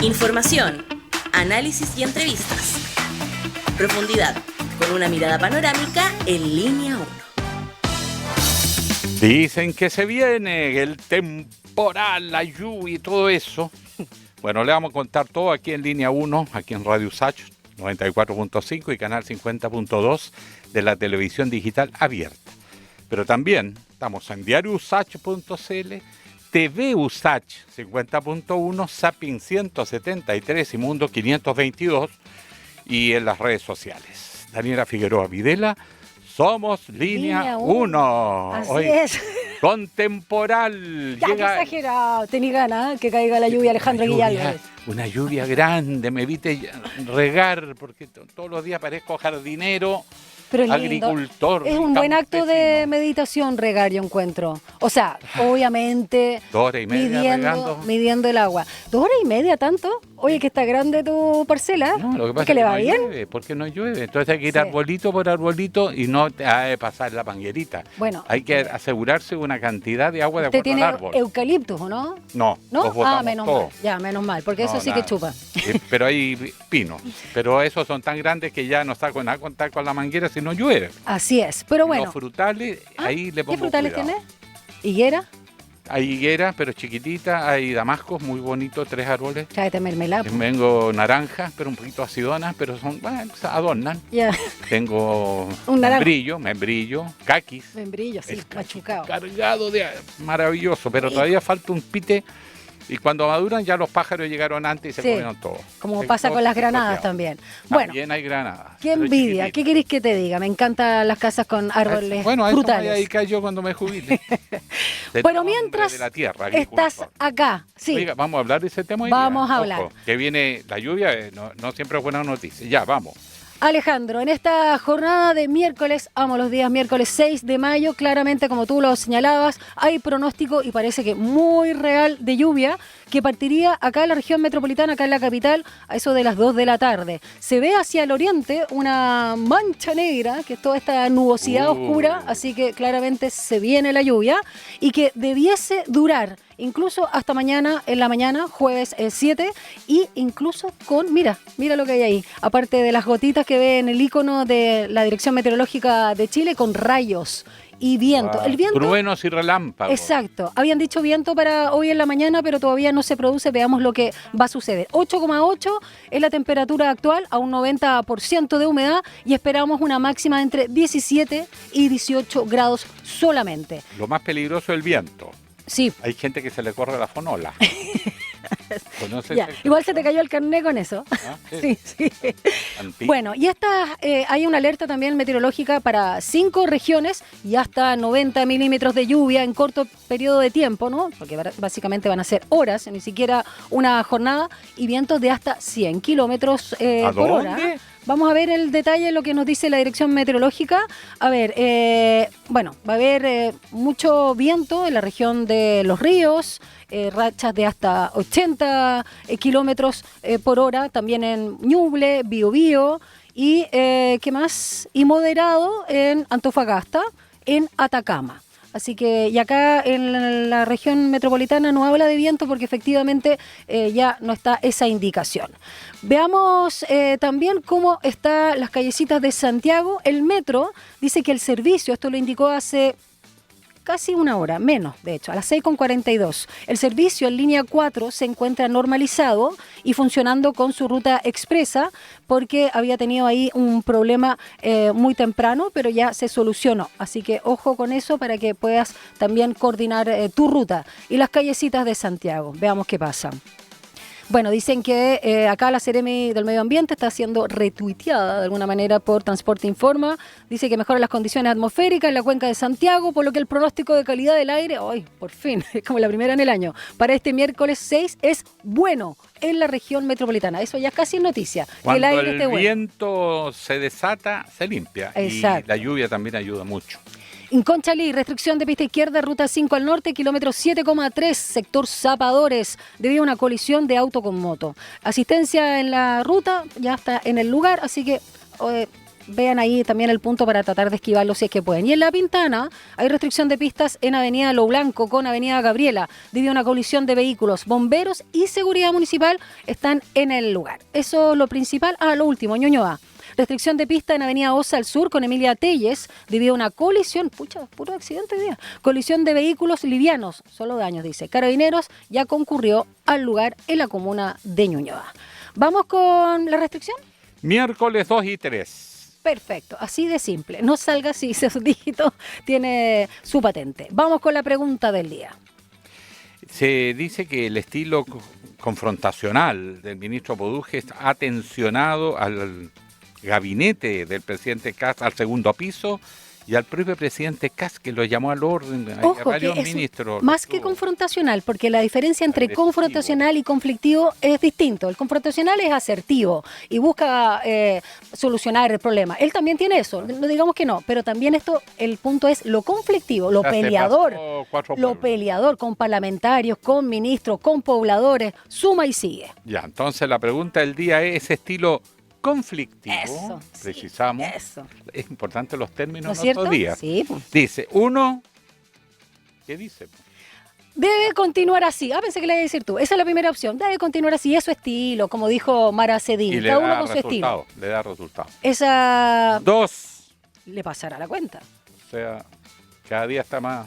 Información, análisis y entrevistas. Profundidad, con una mirada panorámica en Línea 1. Dicen que se viene el temporal, la lluvia y todo eso. Bueno, le vamos a contar todo aquí en Línea 1, aquí en Radio USACH 94.5 y canal 50.2 de la televisión digital abierta. Pero también estamos en diariousach.cl, TV USACH 50.1, Zapping 173 y Mundo 522 y en las redes sociales. Daniela Figueroa Videla, somos Línea 1. Así Hoy, es. con temporal. Ya, llega, qué exagerado. Tenés ganas que caiga la lluvia, Alejandro Guillalves. Una lluvia grande, me evite regar, porque todos los días parezco jardinero, pero es agricultor. Es un buen acto de meditación regar, yo encuentro. O sea, obviamente 2 horas y media midiendo el agua. 2 horas y media, ¿tanto? Oye, que está grande tu parcela. No, lo que pasa es que le va no bien. llueve, porque no llueve. Entonces hay que ir Sí. arbolito por arbolito y no te ha de pasar la manguerita. Bueno, hay que asegurarse una cantidad de agua de ¿usted acuerdo tiene al árbol. eucaliptus o no? No, ¿No? los botamos Menos todos. mal. Ya, menos mal, porque No, eso sí nada. que chupa. Pero hay pinos. Pero esos son tan grandes que ya no saco nada a contar con la manguera si no llueve. Así es, pero bueno. Los frutales, ahí le pongo ¿Qué frutales cuidado. tiene? ¿Higuera? Hay higueras, pero chiquititas, hay damascos muy bonitos, 3 árboles. Tráete mermelada. Tengo naranjas, pero un poquito acidonas, pero son, bueno, adornan. Ya, Tengo Un naranja. membrillo, caquis. membrillo, sí, El caquis machucado. cargado de maravilloso, pero todavía falta un pite. Y cuando maduran ya los pájaros llegaron antes y se Sí, comieron todo. Como Sí, pasa todo con las granadas picoteado. también. Bueno, También hay granadas. qué pero envidia. chiquititas. ¿Qué queréis que te diga? Me encantan las casas con árboles Bueno, a eso me voy a frutales. dedicar yo cuando me jubile. Ser Bueno, hombre mientras de la tierra, estás agricultor. acá, sí. Oiga, vamos a hablar de ese tema hoy Vamos día. a hablar. Ojo, que viene la lluvia, no siempre es buena noticia. Ya, vamos. Alejandro, en esta jornada de miércoles, amo los días miércoles 6 de mayo, claramente como tú lo señalabas, hay pronóstico y parece que muy real de lluvia que partiría acá en la región metropolitana, acá en la capital, a eso de las 2 de la tarde. Se ve hacia el oriente una mancha negra, que es toda esta nubosidad oscura, así que claramente se viene la lluvia y que debiese durar incluso hasta mañana, en la mañana, jueves 7, y incluso con, mira lo que hay ahí, aparte de las gotitas que ve en el icono de la Dirección Meteorológica de Chile, con rayos y viento. Wow. El viento... Truenos y relámpagos. Exacto. Habían dicho viento para hoy en la mañana, pero todavía no se produce. Veamos lo que va a suceder. 8,8 es la temperatura actual, a un 90% de humedad, y esperamos una máxima entre 17 y 18 grados solamente. Lo más peligroso es el viento. Sí. Hay gente que se le corre la fonola. ¿Conoces Ya. ese- Igual se te cayó el carné con eso. ¿Ah? Sí, sí. Antiguo. Bueno, y hay una alerta también meteorológica para 5 regiones y hasta 90 milímetros de lluvia en corto periodo de tiempo, ¿no? Porque básicamente van a ser horas, ni siquiera una jornada, y vientos de hasta 100 kilómetros ¿A por hora. dónde? Vamos a ver el detalle de lo que nos dice la Dirección Meteorológica. A ver, bueno, va a haber mucho viento en la región de Los Ríos, rachas de hasta 80 kilómetros por hora, también en Ñuble, Biobío y, ¿qué más? Y moderado en Antofagasta, en Atacama. Así que, y acá en la región metropolitana no habla de viento porque efectivamente ya no está esa indicación. Veamos también cómo están las callecitas de Santiago. El metro dice que el servicio, esto lo indicó hace casi una hora, menos de hecho, a las 6:42. El servicio en línea 4 se encuentra normalizado y funcionando con su ruta expresa porque había tenido ahí un problema muy temprano, pero ya se solucionó. Así que ojo con eso para que puedas también coordinar tu ruta. Y las callecitas de Santiago, veamos qué pasa. Bueno, dicen que acá la Seremi del Medio Ambiente está siendo retuiteada de alguna manera por Transporte Informa. Dice que mejoran las condiciones atmosféricas en la cuenca de Santiago, por lo que el pronóstico de calidad del aire, ¡ay, por fin! Es como la primera en el año. Para este miércoles 6 es bueno en la región metropolitana. Eso ya es casi noticia. Que Cuando el aire el esté bueno. viento se desata, se limpia. Exacto. Y la lluvia también ayuda mucho. En Conchalí, restricción de pista izquierda, ruta 5 al norte, kilómetro 7,3, sector Zapadores, debido a una colisión de auto con moto. Asistencia en la ruta, ya está en el lugar, así que vean ahí también el punto para tratar de esquivarlo si es que pueden. Y en La Pintana hay restricción de pistas en Avenida Lo Blanco con Avenida Gabriela, debido a una colisión de vehículos. Bomberos y seguridad municipal están en el lugar. Eso es lo principal. Lo último, Ñuñoa. Restricción de pista en Avenida Osa al Sur con Emilia Telles debido a una colisión, puro accidente hoy día, colisión de vehículos livianos, solo daños, dice. Carabineros ya concurrió al lugar en la comuna de Ñuñoa. ¿Vamos con la restricción? Miércoles 2 y 3. Perfecto, así de simple. No salga si esos dígitos tiene su patente. Vamos con la pregunta del día. Se dice que el estilo confrontacional del ministro Poduje ha tensionado al gabinete del presidente Kast al segundo piso y al propio presidente Kast, que lo llamó al orden. Ojo, que es más que confrontacional, porque la diferencia entre confrontacional y conflictivo es distinto. El confrontacional es asertivo y busca solucionar el problema. Él también tiene eso, no digamos que no, pero también el punto es lo conflictivo, lo peleador, con parlamentarios, con ministros, con pobladores, suma y sigue. Ya, entonces la pregunta del día es ese estilo conflictivo, eso, precisamos. Sí, eso. Es importante los términos, ¿no es cierto? Días. Sí. Dice, uno, ¿qué dice? Debe continuar así. Pensé que le iba a decir tú. Esa es la primera opción. Debe continuar así. Es su estilo, como dijo Mara Cedín. Cada uno con su estilo. Le da resultado. Esa... 2. Le pasará la cuenta. O sea, cada día está más...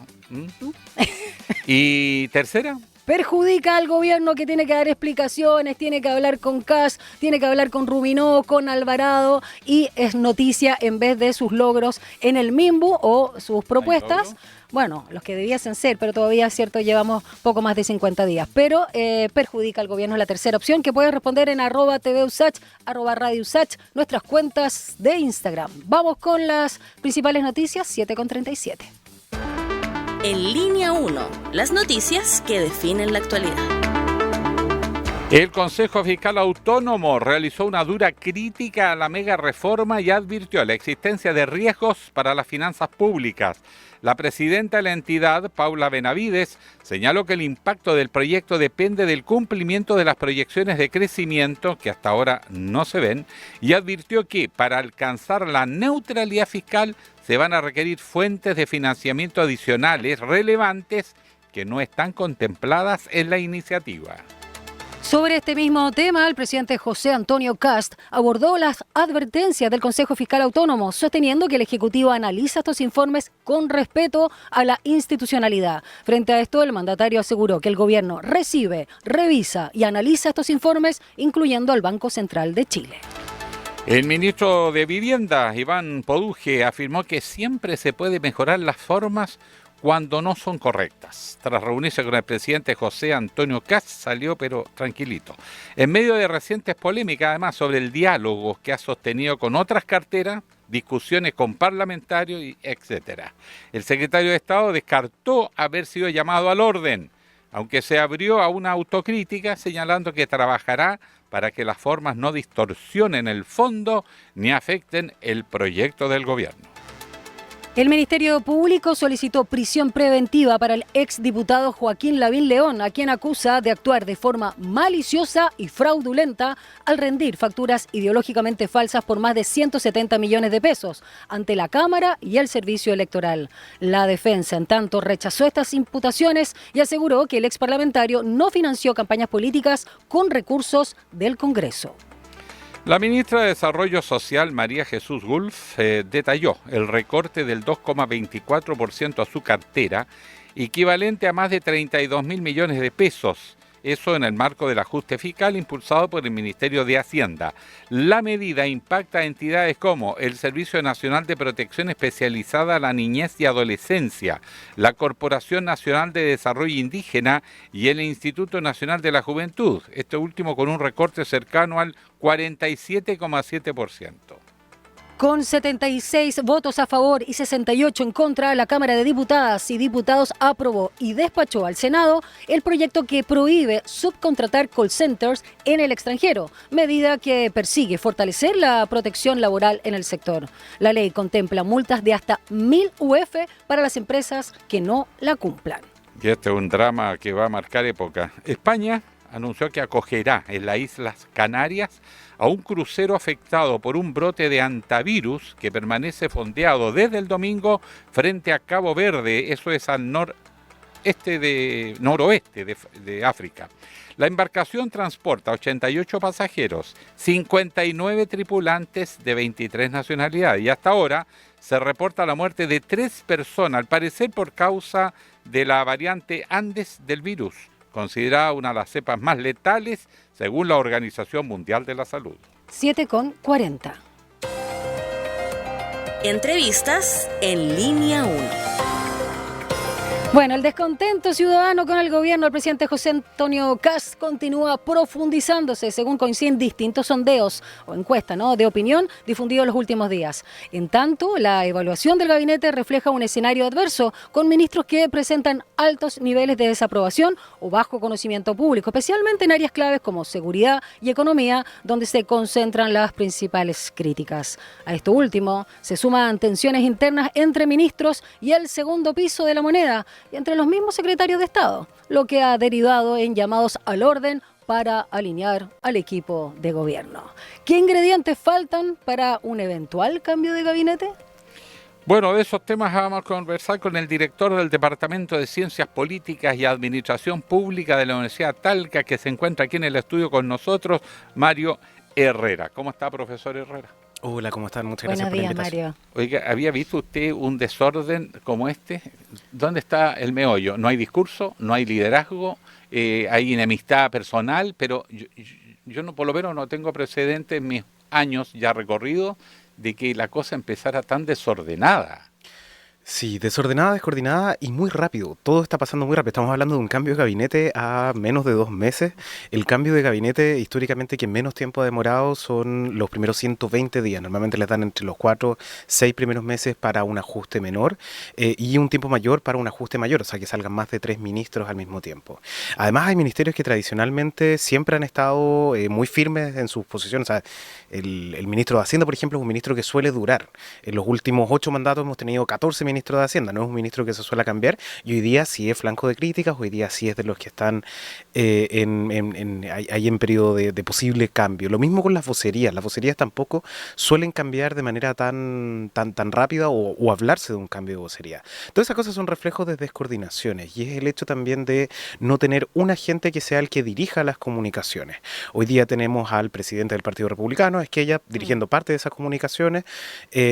¿Y tercera? Perjudica al gobierno, que tiene que dar explicaciones, tiene que hablar con Kast, tiene que hablar con Rubinó, con Alvarado, y es noticia en vez de sus logros en el Mimbu o sus propuestas. Bueno, los que debiesen ser, pero todavía es cierto, llevamos poco más de 50 días. Pero perjudica al gobierno, la tercera opción, que puede responder en @tvusach, @radiousach, nuestras cuentas de Instagram. Vamos con las principales noticias, 7:37. En línea 1, las noticias que definen la actualidad. El Consejo Fiscal Autónomo realizó una dura crítica a la mega reforma y advirtió la existencia de riesgos para las finanzas públicas. La presidenta de la entidad, Paula Benavides, señaló que el impacto del proyecto depende del cumplimiento de las proyecciones de crecimiento, que hasta ahora no se ven, y advirtió que para alcanzar la neutralidad fiscal se van a requerir fuentes de financiamiento adicionales relevantes que no están contempladas en la iniciativa. Sobre este mismo tema, el presidente José Antonio Kast abordó las advertencias del Consejo Fiscal Autónomo, sosteniendo que el Ejecutivo analiza estos informes con respeto a la institucionalidad. Frente a esto, el mandatario aseguró que el gobierno recibe, revisa y analiza estos informes, incluyendo al Banco Central de Chile. El ministro de Vivienda, Iván Poduje, afirmó que siempre se puede mejorar las formas cuando no son correctas. Tras reunirse con el presidente José Antonio Kast, salió pero tranquilito. En medio de recientes polémicas, además, sobre el diálogo que ha sostenido con otras carteras, discusiones con parlamentarios, etc. El secretario de Estado descartó haber sido llamado al orden, aunque se abrió a una autocrítica, señalando que trabajará para que las formas no distorsionen el fondo ni afecten el proyecto del gobierno. El Ministerio Público solicitó prisión preventiva para el exdiputado Joaquín Lavín León, a quien acusa de actuar de forma maliciosa y fraudulenta al rendir facturas ideológicamente falsas por más de 170 millones de pesos ante la Cámara y el Servicio Electoral. La defensa, en tanto, rechazó estas imputaciones y aseguró que el exparlamentario no financió campañas políticas con recursos del Congreso. La ministra de Desarrollo Social, María Jesús Gulf, detalló el recorte del 2,24% a su cartera, equivalente a más de 32.000 millones de pesos. Eso en el marco del ajuste fiscal impulsado por el Ministerio de Hacienda. La medida impacta a entidades como el Servicio Nacional de Protección Especializada a la Niñez y Adolescencia, la Corporación Nacional de Desarrollo Indígena y el Instituto Nacional de la Juventud, este último con un recorte cercano al 47,7%. Con 76 votos a favor y 68 en contra, la Cámara de Diputadas y Diputados aprobó y despachó al Senado el proyecto que prohíbe subcontratar call centers en el extranjero, medida que persigue fortalecer la protección laboral en el sector. La ley contempla multas de hasta 1.000 UF para las empresas que no la cumplan. Y este es un drama que va a marcar época. España anunció que acogerá en las Islas Canarias a un crucero afectado por un brote de hantavirus que permanece fondeado desde el domingo frente a Cabo Verde, eso es al noroeste de África. La embarcación transporta 88 pasajeros, 59 tripulantes de 23 nacionalidades y hasta ahora se reporta la muerte de 3 personas, al parecer por causa de la variante Andes del virus, considerada una de las cepas más letales según la Organización Mundial de la Salud. 7:40. Entrevistas en línea 1. Bueno, el descontento ciudadano con el gobierno del presidente José Antonio Kast continúa profundizándose, según coinciden distintos sondeos o encuestas, de opinión difundidos en los últimos días. En tanto, la evaluación del gabinete refleja un escenario adverso, con ministros que presentan altos niveles de desaprobación o bajo conocimiento público, especialmente en áreas claves como seguridad y economía, donde se concentran las principales críticas. A esto último se suman tensiones internas entre ministros y el segundo piso de la moneda, y entre los mismos secretarios de Estado, lo que ha derivado en llamados al orden para alinear al equipo de gobierno. ¿Qué ingredientes faltan para un eventual cambio de gabinete? Bueno, de esos temas vamos a conversar con el director del Departamento de Ciencias Políticas y Administración Pública de la Universidad Talca, que se encuentra aquí en el estudio con nosotros, Mario Herrera. ¿Cómo está, profesor Herrera? Hola, ¿cómo están? Muchas gracias por la invitación. Mario. Oiga, ¿había visto usted un desorden como este? ¿Dónde está el meollo? No hay discurso, no hay liderazgo, hay enemistad personal, pero yo no, por lo menos no tengo precedentes en mis años ya recorridos de que la cosa empezara tan desordenada. Sí, desordenada, descoordinada y muy rápido. Todo está pasando muy rápido. Estamos hablando de un cambio de gabinete a menos de 2 meses. El cambio de gabinete, históricamente, que menos tiempo ha demorado son los primeros 120 días. Normalmente les dan entre los 4, 6 primeros meses para un ajuste menor y un tiempo mayor para un ajuste mayor, o sea, que salgan más de 3 ministros al mismo tiempo. Además, hay ministerios que tradicionalmente siempre han estado muy firmes en sus posiciones. O sea, el ministro de Hacienda, por ejemplo, es un ministro que suele durar. En los últimos 8 mandatos hemos tenido 14 ministros de Hacienda, no es un ministro que se suele cambiar, y hoy día sí es flanco de críticas, hoy día sí es de los que están ahí en periodo de posible cambio. Lo mismo con las vocerías tampoco suelen cambiar de manera tan rápida o hablarse de un cambio de vocería. Todas esas cosas son reflejos de descoordinaciones y es el hecho también de no tener un agente que sea el que dirija las comunicaciones. Hoy día tenemos al presidente del Partido Republicano, Esquella, dirigiendo parte de esas comunicaciones,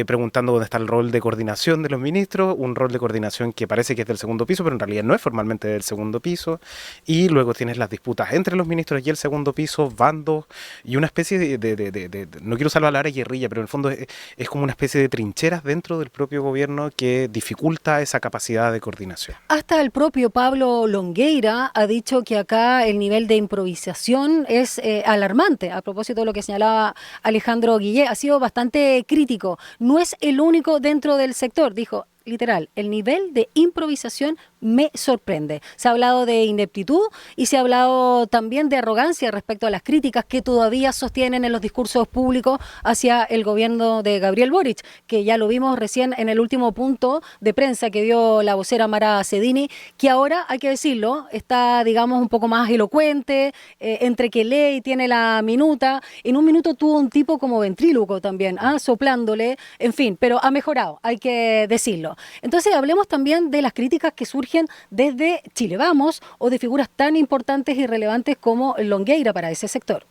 preguntando dónde está el rol de coordinación de los ministros, un rol de coordinación que parece que es del segundo piso, pero en realidad no es formalmente del segundo piso, y luego tienes las disputas entre los ministros y el segundo piso, bandos, y una especie de no quiero usar la palabra guerrilla, pero en el fondo es como una especie de trincheras dentro del propio gobierno que dificulta esa capacidad de coordinación. Hasta el propio Pablo Longueira ha dicho que acá el nivel de improvisación es alarmante. A propósito de lo que señalaba Alejandro Guillé, ha sido bastante crítico. No es el único dentro del sector, dijo. Literal, el nivel de improvisación me sorprende. Se ha hablado de ineptitud y se ha hablado también de arrogancia respecto a las críticas que todavía sostienen en los discursos públicos hacia el gobierno de Gabriel Boric, que ya lo vimos recién en el último punto de prensa que dio la vocera Mara Cedini, que ahora, hay que decirlo, está, digamos, un poco más elocuente, entre que lee y tiene la minuta. En un minuto tuvo un tipo como ventríloco también, soplándole, en fin, pero ha mejorado, hay que decirlo. Entonces hablemos también de las críticas que surgen desde Chile Vamos o de figuras tan importantes y relevantes como Longueira para ese sector.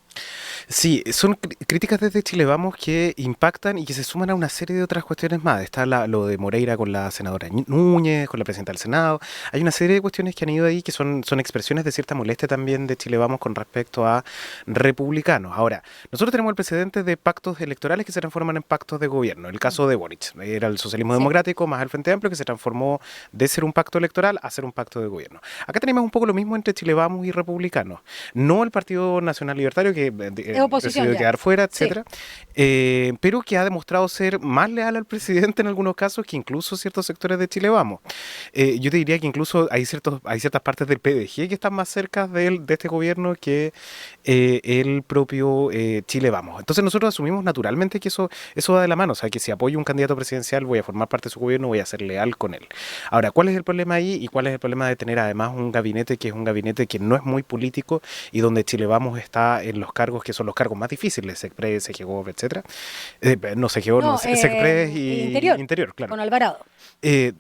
Sí, son críticas desde Chile Vamos que impactan y que se suman a una serie de otras cuestiones más. Está lo de Moreira con la senadora Núñez, con la presidenta del Senado. Hay una serie de cuestiones que han ido ahí que son expresiones de cierta molestia también de Chile Vamos con respecto a republicanos. Ahora, nosotros tenemos el precedente de pactos electorales que se transforman en pactos de gobierno. El caso de Boric era el socialismo democrático más el Frente Amplio que se transformó de ser un pacto electoral a ser un pacto de gobierno. Acá tenemos un poco lo mismo entre Chile Vamos y republicanos. No el Partido Nacional Libertario, que Es oposición decidió ya. quedar fuera, Sí. etcétera. Pero que ha demostrado ser más leal al presidente en algunos casos que incluso ciertos sectores de Chile Vamos. Yo te diría que incluso hay ciertas partes del PDG que están más cerca de este gobierno que el propio Chile Vamos. Entonces nosotros asumimos naturalmente que eso va de la mano, o sea, que si apoyo a un candidato presidencial voy a formar parte de su gobierno, voy a ser leal con él. Ahora, ¿cuál es el problema ahí y cuál es el problema de tener además un gabinete que es un gabinete que no es muy político y donde Chile Vamos está en los cargos que son los cargos más difíciles, SECPRES, SEGEGOV, etcétera? No, SEGEGOV, no, SECPRES y Interior, claro. Con Alvarado.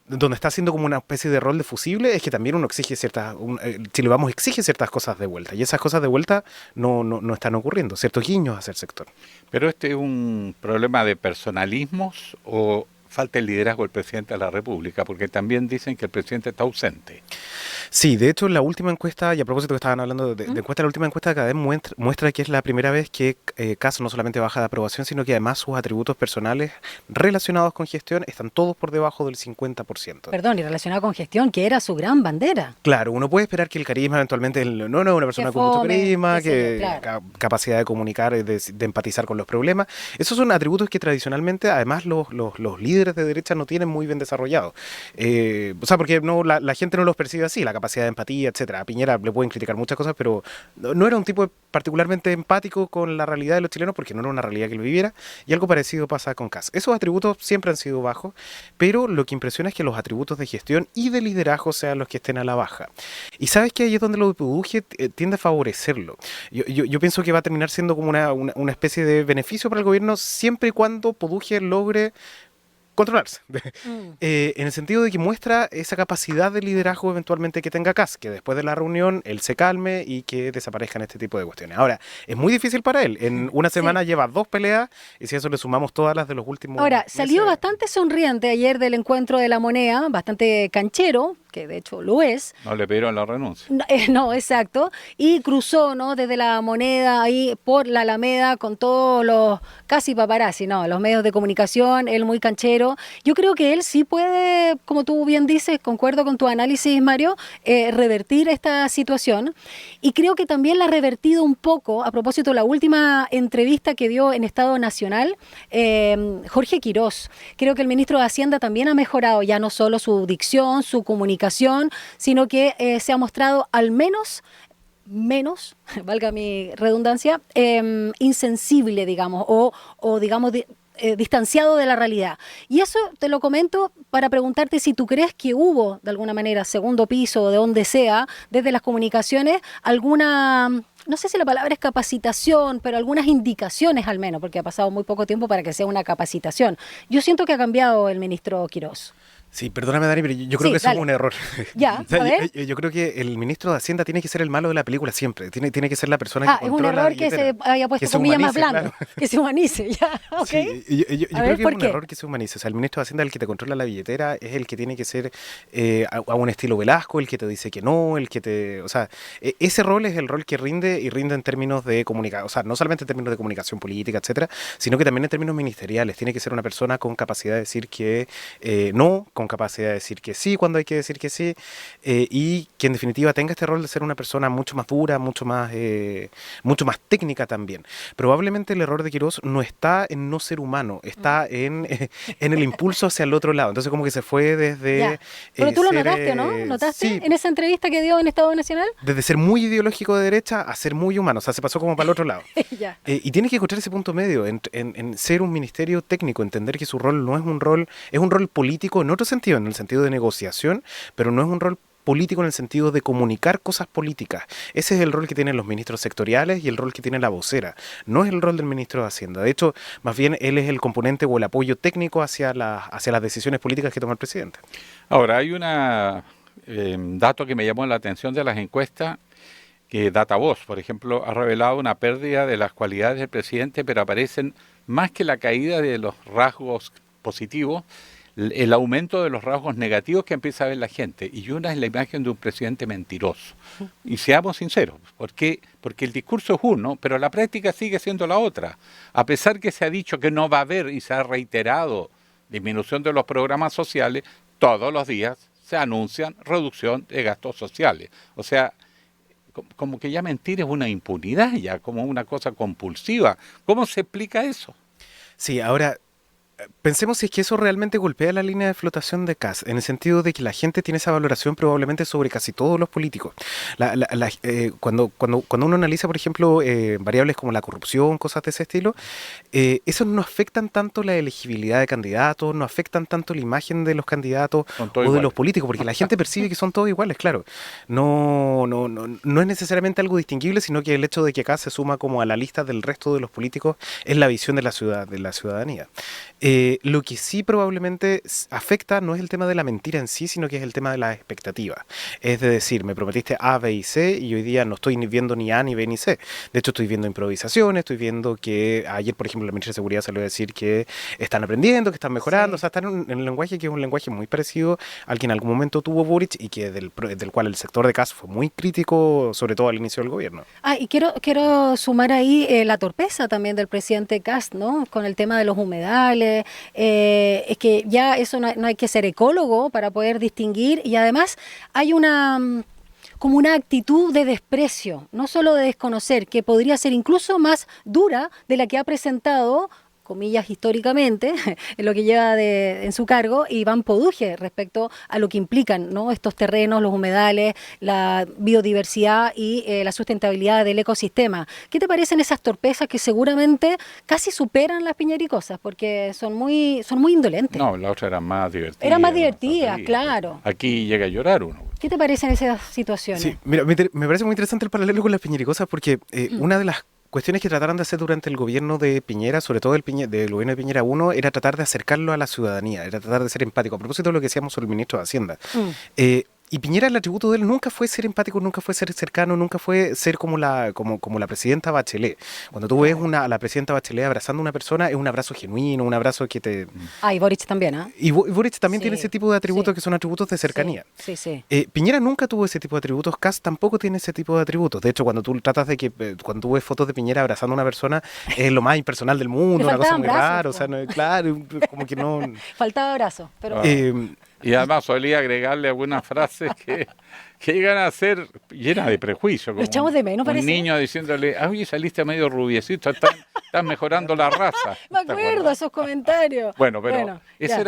Donde está haciendo como una especie de rol de fusible, es que también uno exige Chile Vamos exige ciertas cosas de vuelta, y esas cosas de vuelta no están ocurriendo, ciertos guiños hacia el sector. ¿Pero este es un problema de personalismos o falta el liderazgo del presidente de la República? Porque también dicen que el presidente está ausente. Sí, de hecho, la última encuesta, y a propósito que estaban hablando de encuesta, la última encuesta de CADEM muestra que es la primera vez que Kast no solamente baja de aprobación, sino que además sus atributos personales relacionados con gestión están todos por debajo del 50%. Perdón, y relacionado con gestión, que era su gran bandera. Claro, uno puede esperar que el carisma eventualmente, no es una persona Que con mucho fome, carisma, qué sé que yo, claro. capacidad de comunicar, de empatizar con los problemas. Esos son atributos que tradicionalmente, además, los líderes de derecha no tienen muy bien desarrollados. O sea, porque la gente no los percibe así, la capacidad de empatía, etcétera. A Piñera le pueden criticar muchas cosas, pero no era un tipo particularmente empático con la realidad de los chilenos porque no era una realidad que él viviera, y algo parecido pasa con Kast. Esos atributos siempre han sido bajos, pero lo que impresiona es que los atributos de gestión y de liderazgo sean los que estén a la baja. Y sabes que ahí es donde lo de Puduje tiende a favorecerlo. Yo pienso que va a terminar siendo como una especie de beneficio para el gobierno siempre y cuando Puduje logre controlarse. En el sentido de que muestra esa capacidad de liderazgo eventualmente que tenga Kast, que después de la reunión él se calme y que desaparezcan este tipo de cuestiones. Ahora, es muy difícil para él. En una semana lleva 2 peleas y si a eso le sumamos todas las de los últimos Ahora, salió meses, bastante sonriente ayer del encuentro de La Moneda, bastante canchero, que de hecho lo es. No le pidieron la renuncia. No, exacto. Y cruzó, ¿no? Desde La Moneda ahí por la Alameda con todos los casi paparazzi, ¿no? Los medios de comunicación, él muy canchero. Yo creo que él sí puede, como tú bien dices, concuerdo con tu análisis, Mario, revertir esta situación. Y creo que también la ha revertido un poco, a propósito de la última entrevista que dio en Estado Nacional, Jorge Quirós. Creo que el ministro de Hacienda también ha mejorado ya no solo su dicción, su comunicación, sino que se ha mostrado al menos, valga mi redundancia, insensible, digamos, o digamos, distanciado de la realidad. Y eso te lo comento para preguntarte si tú crees que hubo, de alguna manera, segundo piso o de donde sea, desde las comunicaciones, alguna, no sé si la palabra es capacitación, pero algunas indicaciones al menos, porque ha pasado muy poco tiempo para que sea una capacitación. Yo siento que ha cambiado el ministro Quirós. Sí, perdóname, Dani, pero yo creo Sí, que eso dale. es un error. Ya, O sea, a ver. yo creo que el ministro de Hacienda tiene que ser el malo de la película siempre. Tiene que ser la persona que Es un controla error la que se billetera. haya puesto Que se comillas más humanice, blando, claro. que se humanice, ya, ok. Sí, yo A creo ver, que ¿por es un qué? error que se humanice. O sea, el ministro de Hacienda es el que te controla la billetera, es el que tiene que ser a un estilo Velasco, el que te dice que no, el que te... O sea, ese rol es el rol que rinde y rinde en términos de comunicación, o sea, no solamente en términos de comunicación política, etcétera, sino que también en términos ministeriales. Tiene que ser una persona con capacidad de decir que no, con capacidad de decir que sí cuando hay que decir que sí, y que en definitiva tenga este rol de ser una persona mucho más dura, mucho más técnica también. Probablemente el error de Quirós no está en no ser humano, está en el impulso hacia el otro lado. Entonces como que se fue desde... Ya. Pero tú lo ser, notaste, ¿no? ¿Notaste sí, en esa entrevista que dio en Estado Nacional? desde ser muy ideológico de derecha a ser muy humano, o sea, se pasó como para el otro lado. Ya. Y tiene que encontrar ese punto medio en ser un ministerio técnico, entender que su rol no es un rol, es un rol político en otro sentido, en el sentido de negociación, pero no es un rol político en el sentido de comunicar cosas políticas. Ese es el rol que tienen los ministros sectoriales y el rol que tiene la vocera. No es el rol del ministro de Hacienda. De hecho, más bien él es el componente o el apoyo técnico hacia las decisiones políticas que toma el presidente. Ahora, hay un dato que me llamó la atención de las encuestas, que Datavoz, por ejemplo, ha revelado una pérdida de las cualidades del presidente, pero aparecen más que la caída de los rasgos positivos, el aumento de los rasgos negativos que empieza a ver la gente. Y una es la imagen de un presidente mentiroso. Y seamos sinceros, porque el discurso es uno, pero la práctica sigue siendo la otra. A pesar que se ha dicho que no va a haber y se ha reiterado disminución de los programas sociales, todos los días se anuncian reducción de gastos sociales. O sea, como que ya mentir es una impunidad, ya como una cosa compulsiva. ¿Cómo se explica eso? Sí, ahora pensemos si es que eso realmente golpea la línea de flotación de Kast, en el sentido de que la gente tiene esa valoración probablemente sobre casi todos los políticos. Cuando uno analiza, por ejemplo, variables como la corrupción, cosas de ese estilo, esos no afectan tanto la elegibilidad de candidatos, no afectan tanto la imagen de los candidatos Son o todos de iguales. los políticos, porque la gente percibe que son todos iguales, claro. No es necesariamente algo distinguible, sino que el hecho de que acá se suma como a la lista del resto de los políticos es la visión de la ciudadanía. Lo que sí probablemente afecta no es el tema de la mentira en sí, sino que es el tema de las expectativas. Es de decir, me prometiste A, B y C y hoy día no estoy ni viendo ni A, ni B, ni C. De hecho, estoy viendo improvisaciones, estoy viendo que ayer, por ejemplo, la ministra de Seguridad salió a decir que están aprendiendo, que están mejorando, Sí. o sea, están en un lenguaje que es un lenguaje muy parecido al que en algún momento tuvo Boric y que del cual el sector de Kast fue muy crítico, sobre todo al inicio del gobierno. Y quiero sumar ahí la torpeza también del presidente Kast, ¿no? Con el tema de los humedales. Es que ya eso no hay que ser ecólogo para poder distinguir, y además hay como una actitud de desprecio, no solo de desconocer, que podría ser incluso más dura de la que ha presentado, comillas, históricamente, en lo que lleva en su cargo, Iván Poduje, respecto a lo que implican, ¿no?, estos terrenos, los humedales, la biodiversidad y la sustentabilidad del ecosistema. ¿Qué te parecen esas torpezas que seguramente casi superan las piñericosas, porque son muy indolentes? No, la otra era más divertida. Eran más divertidas, tontería. claro. Aquí llega a llorar uno. ¿Qué te parecen esas situaciones? Sí, mira, me parece muy interesante el paralelo con las piñericosas porque una de las cuestiones que trataron de hacer durante el gobierno de Piñera, sobre todo del gobierno de Piñera 1, era tratar de acercarlo a la ciudadanía, era tratar de ser empático. A propósito de lo que decíamos sobre el ministro de Hacienda. Y Piñera, el atributo de él nunca fue ser empático, nunca fue ser cercano, nunca fue ser como la presidenta Bachelet. Cuando tú ves a la presidenta Bachelet abrazando a una persona, es un abrazo genuino, un abrazo que te... Y Boric también, ¿ah? Y Boric también Sí, tiene ese tipo de atributos sí. que son atributos de cercanía. Sí. Piñera nunca tuvo ese tipo de atributos, Kast tampoco tiene ese tipo de atributos. De hecho, cuando tú tratas de que, cuando tú ves fotos de Piñera abrazando a una persona, es lo más impersonal del mundo, una cosa faltaban muy brazos, rara, o po. sea, claro, como que no... Faltaba abrazo, pero... Y además solía agregarle algunas frases que llegan a ser llenas de prejuicio. Lo echamos de menos, un parece. niño diciéndole, oye, saliste medio rubiecito, estás mejorando la raza. Me ¿Te acuerdo acuerdas? esos comentarios. Bueno, pero ya. esas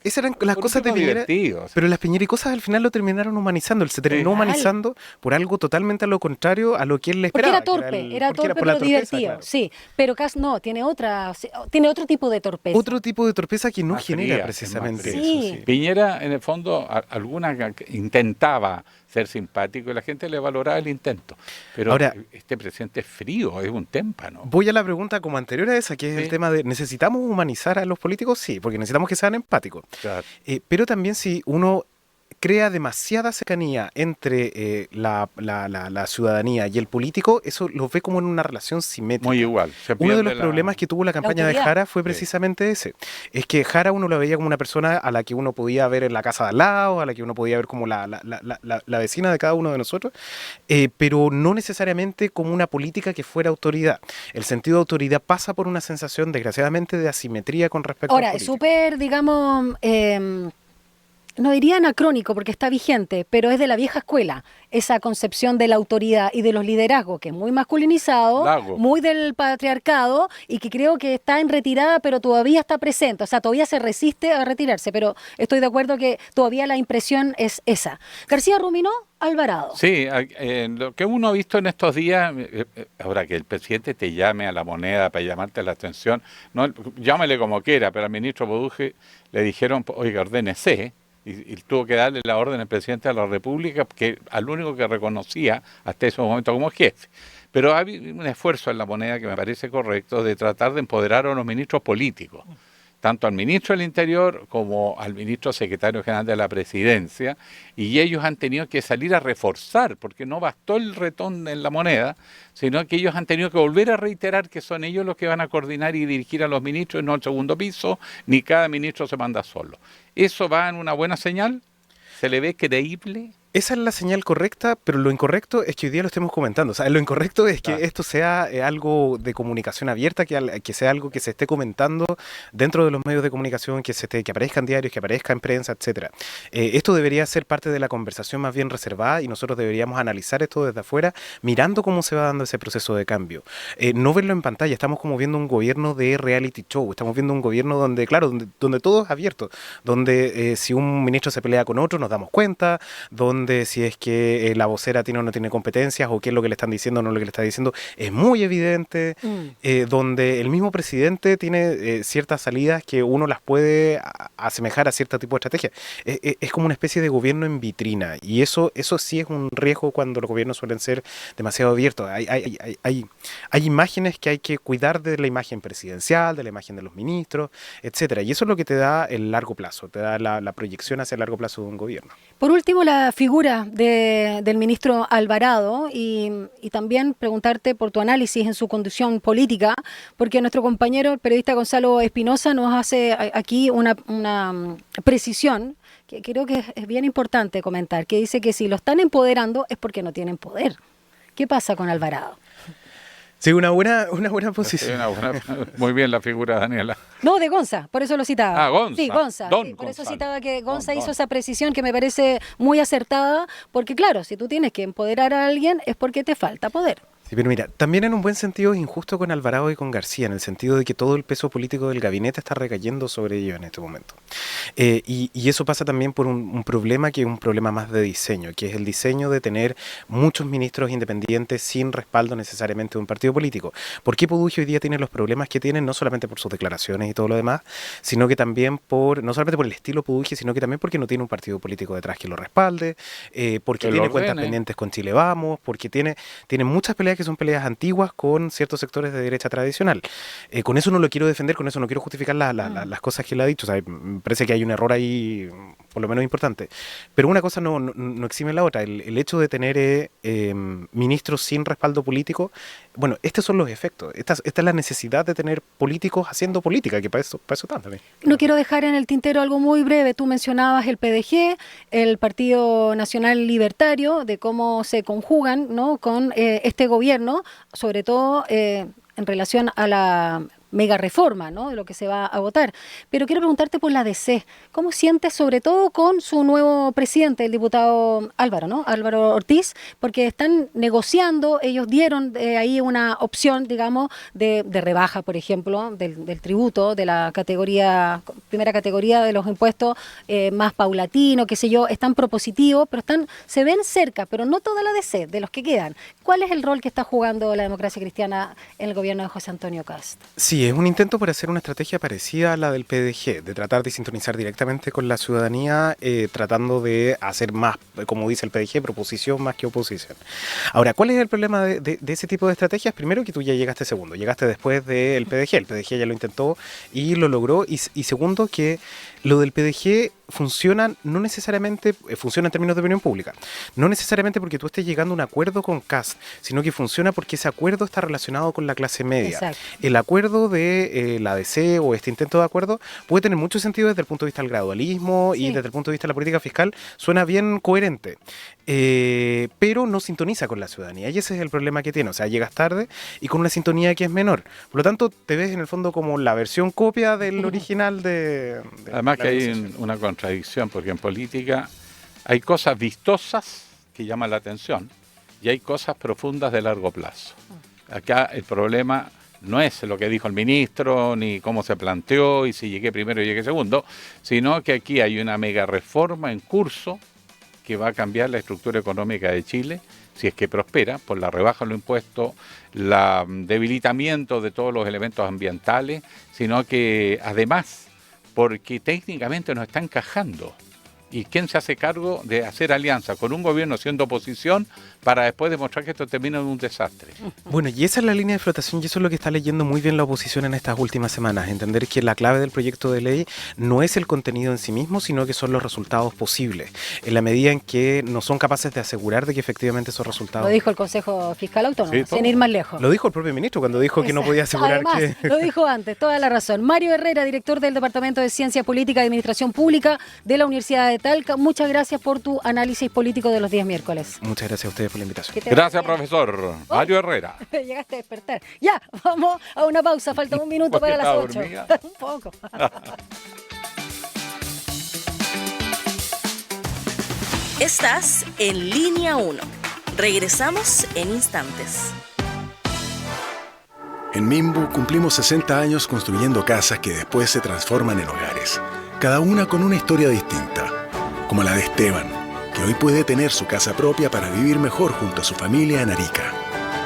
Esas eran las cosas de Piñera, divertidos. pero las piñericosas al final lo terminaron humanizando. Él se terminó Sí. humanizando por algo totalmente a lo contrario a lo que él le Porque esperaba. era que torpe, era porque torpe por la pero torpeza, divertido, claro. sí. Pero Kast no, tiene otro tipo de torpeza. Otro tipo de torpeza que no Más genera fría, precisamente es más eso. fría. Sí. Piñera, en el fondo, alguna que intentaba ser simpático y la gente le valoraba el intento. Pero Ahora- este presidente es frío, es un témpano. Voy a la pregunta como anterior a esa, que es Sí. el tema de ¿necesitamos humanizar a los políticos? Sí, porque necesitamos que sean empáticos. Claro. Pero también si uno crea demasiada cercanía entre la ciudadanía y el político, eso lo ve como en una relación simétrica. Muy igual. Se Uno de pierde los problemas que tuvo la campaña de autoridad. Jara fue precisamente ese. Es que Jara uno lo veía como una persona a la que uno podía ver en la casa de al lado, a la que uno podía ver como la vecina de cada uno de nosotros, pero no necesariamente como una política que fuera autoridad. El sentido de autoridad pasa por una sensación, desgraciadamente, de asimetría con respecto Ahora, al es político. súper, digamos, no diría anacrónico porque está vigente, pero es de la vieja escuela, esa concepción de la autoridad y de los liderazgos, que es muy masculinizado, Lago. muy del patriarcado y que creo que está en retirada, pero todavía está presente, o sea, todavía se resiste a retirarse, pero estoy de acuerdo que todavía la impresión es esa. García Ruminó, Alvarado. Sí, lo que uno ha visto en estos días, ahora que el presidente te llame a la moneda para llamarte la atención, no, llámele como quiera, pero al ministro Poduje le dijeron, oiga, ordénese, y tuvo que darle la orden al presidente de la República, que al único que reconocía hasta ese momento como jefe. Pero ha habido un esfuerzo en la moneda que me parece correcto de tratar de empoderar a los ministros políticos, tanto al ministro del Interior como al ministro secretario general de la Presidencia, y ellos han tenido que salir a reforzar, porque no bastó el retón en la moneda, sino que ellos han tenido que volver a reiterar que son ellos los que van a coordinar y dirigir a los ministros, no al segundo piso, ni cada ministro se manda solo. ¿Eso va en una buena señal? ¿Se le ve creíble? Esa es la señal correcta, pero lo incorrecto es que hoy día lo estemos comentando. O sea, lo incorrecto es que esto sea algo de comunicación abierta, que sea algo que se esté comentando dentro de los medios de comunicación, que aparezca en diarios, que aparezca en prensa, etcétera. Esto debería ser parte de la conversación más bien reservada y nosotros deberíamos analizar esto desde afuera, mirando cómo se va dando ese proceso de cambio. No verlo en pantalla, estamos como viendo un gobierno de reality show, estamos viendo un gobierno donde, claro, donde todo es abierto, donde si un ministro se pelea con otro nos damos cuenta, donde si es que la vocera tiene o no tiene competencias o qué es lo que le están diciendo o no lo que le está diciendo es muy evidente, donde el mismo presidente tiene ciertas salidas que uno las puede asemejar a cierto tipo de estrategia. Es como una especie de gobierno en vitrina y eso sí es un riesgo cuando los gobiernos suelen ser demasiado abiertos. Hay imágenes que hay que cuidar de la imagen presidencial, de la imagen de los ministros, etcétera, y eso es lo que te da el largo plazo, te da la proyección hacia el largo plazo de un gobierno. Por último, la figura del ministro Alvarado y también preguntarte por tu análisis en su conducción política, porque nuestro compañero, el periodista Gonzalo Espinosa, nos hace aquí una precisión que creo que es bien importante comentar, que dice que si lo están empoderando es porque no tienen poder. ¿Qué pasa con Alvarado? Sí, una buena posición. Muy bien la figura, Daniela. No, de Gonza, por eso lo citaba. Ah, Gonza. Sí, Gonza. Don Sí, por eso Gonzalo. citaba que Gonza Don. hizo esa precisión que me parece muy acertada, porque claro, si tú tienes que empoderar a alguien es porque te falta poder. Sí, pero mira, también en un buen sentido es injusto con Alvarado y con García, en el sentido de que todo el peso político del gabinete está recayendo sobre ellos en este momento. Y eso pasa también por un problema que es un problema más de diseño, que es el diseño de tener muchos ministros independientes sin respaldo necesariamente de un partido político. ¿Por qué Podujio hoy día tiene los problemas que tiene? No solamente por sus declaraciones y todo lo demás, sino que también no solamente por el estilo Podujio, sino que también porque no tiene un partido político detrás que lo respalde, porque tiene cuentas pendientes con Chile Vamos, porque tiene muchas peleas que son peleas antiguas con ciertos sectores de derecha tradicional. Con eso no lo quiero defender, con eso no quiero justificar las cosas que él ha dicho. O sea, me parece que hay un error ahí, por lo menos importante. Pero una cosa no exime la otra. El hecho de tener ministros sin respaldo político, bueno, estos son los efectos. Esta es la necesidad de tener políticos haciendo política, que para eso están también. No quiero dejar en el tintero algo muy breve. Tú mencionabas el PDG, el Partido Nacional Libertario, de cómo se conjugan, ¿no?, con este gobierno, sobre todo en relación a la mega reforma, ¿no?, de lo que se va a votar. Pero quiero preguntarte por la DC. ¿Cómo sientes, sobre todo con su nuevo presidente, el diputado Álvaro, ¿no?, Álvaro Ortiz? Porque están negociando, ellos dieron ahí una opción, digamos, de rebaja, por ejemplo, del tributo, de la primera categoría de los impuestos, más paulatino, qué sé yo. Están propositivos, pero se ven cerca, pero no toda la DC, de los que quedan. ¿Cuál es el rol que está jugando la democracia cristiana en el gobierno de José Antonio Kast? Sí, es un intento por hacer una estrategia parecida a la del PDG, de tratar de sintonizar directamente con la ciudadanía, tratando de hacer más, como dice el PDG, proposición más que oposición. Ahora, ¿cuál es el problema de ese tipo de estrategias? Primero, que tú ya llegaste segundo, llegaste después del PDG, el PDG ya lo intentó y lo logró, y segundo, que lo del PDG funciona en términos de opinión pública, no necesariamente porque tú estés llegando a un acuerdo con Kast, sino que funciona porque ese acuerdo está relacionado con la clase media. Exacto. El acuerdo de la DC o este intento de acuerdo puede tener mucho sentido desde el punto de vista del gradualismo, sí, y desde el punto de vista de la política fiscal suena bien coherente, pero no sintoniza con la ciudadanía, y ese es el problema que tiene. O sea, llegas tarde y con una sintonía que es menor, por lo tanto te ves en el fondo como la versión copia del original de Además que hay una contradicción, porque en política hay cosas vistosas que llaman la atención y hay cosas profundas de largo plazo. Acá el problema no es lo que dijo el ministro, ni cómo se planteó, y si llegué primero y llegué segundo, sino que aquí hay una mega reforma en curso que va a cambiar la estructura económica de Chile, si es que prospera, por la rebaja de los impuestos, el debilitamiento de todos los elementos ambientales, sino que además, porque técnicamente nos está encajando. ¿Y quién se hace cargo de hacer alianza con un gobierno siendo oposición para después demostrar que esto termina en un desastre? Bueno, y esa es la línea de flotación, y eso es lo que está leyendo muy bien la oposición en estas últimas semanas. Entender que la clave del proyecto de ley no es el contenido en sí mismo, sino que son los resultados posibles, en la medida en que no son capaces de asegurar de que efectivamente esos resultados... Lo dijo el Consejo Fiscal Autónomo, Sí, sin ir más lejos. Lo dijo el propio ministro cuando dijo que no podía asegurar. Además, lo dijo antes, toda la razón. Mario Herrera, director del Departamento de Ciencia Política y Administración Pública de la Universidad de Talca. Muchas gracias por tu análisis político de los días miércoles. Muchas gracias a ustedes por la invitación. Que te Gracias, vaya bien. profesor Mario Herrera. Llegaste a despertar. Ya, vamos a una pausa. Falta un minuto ¿Por qué para las estaba 8. dormida? Un poco. Estás en Línea 1. Regresamos en instantes. En Mimbu cumplimos 60 años construyendo casas que después se transforman en hogares, cada una con una historia distinta, como la de Esteban, que hoy puede tener su casa propia para vivir mejor junto a su familia en Arica.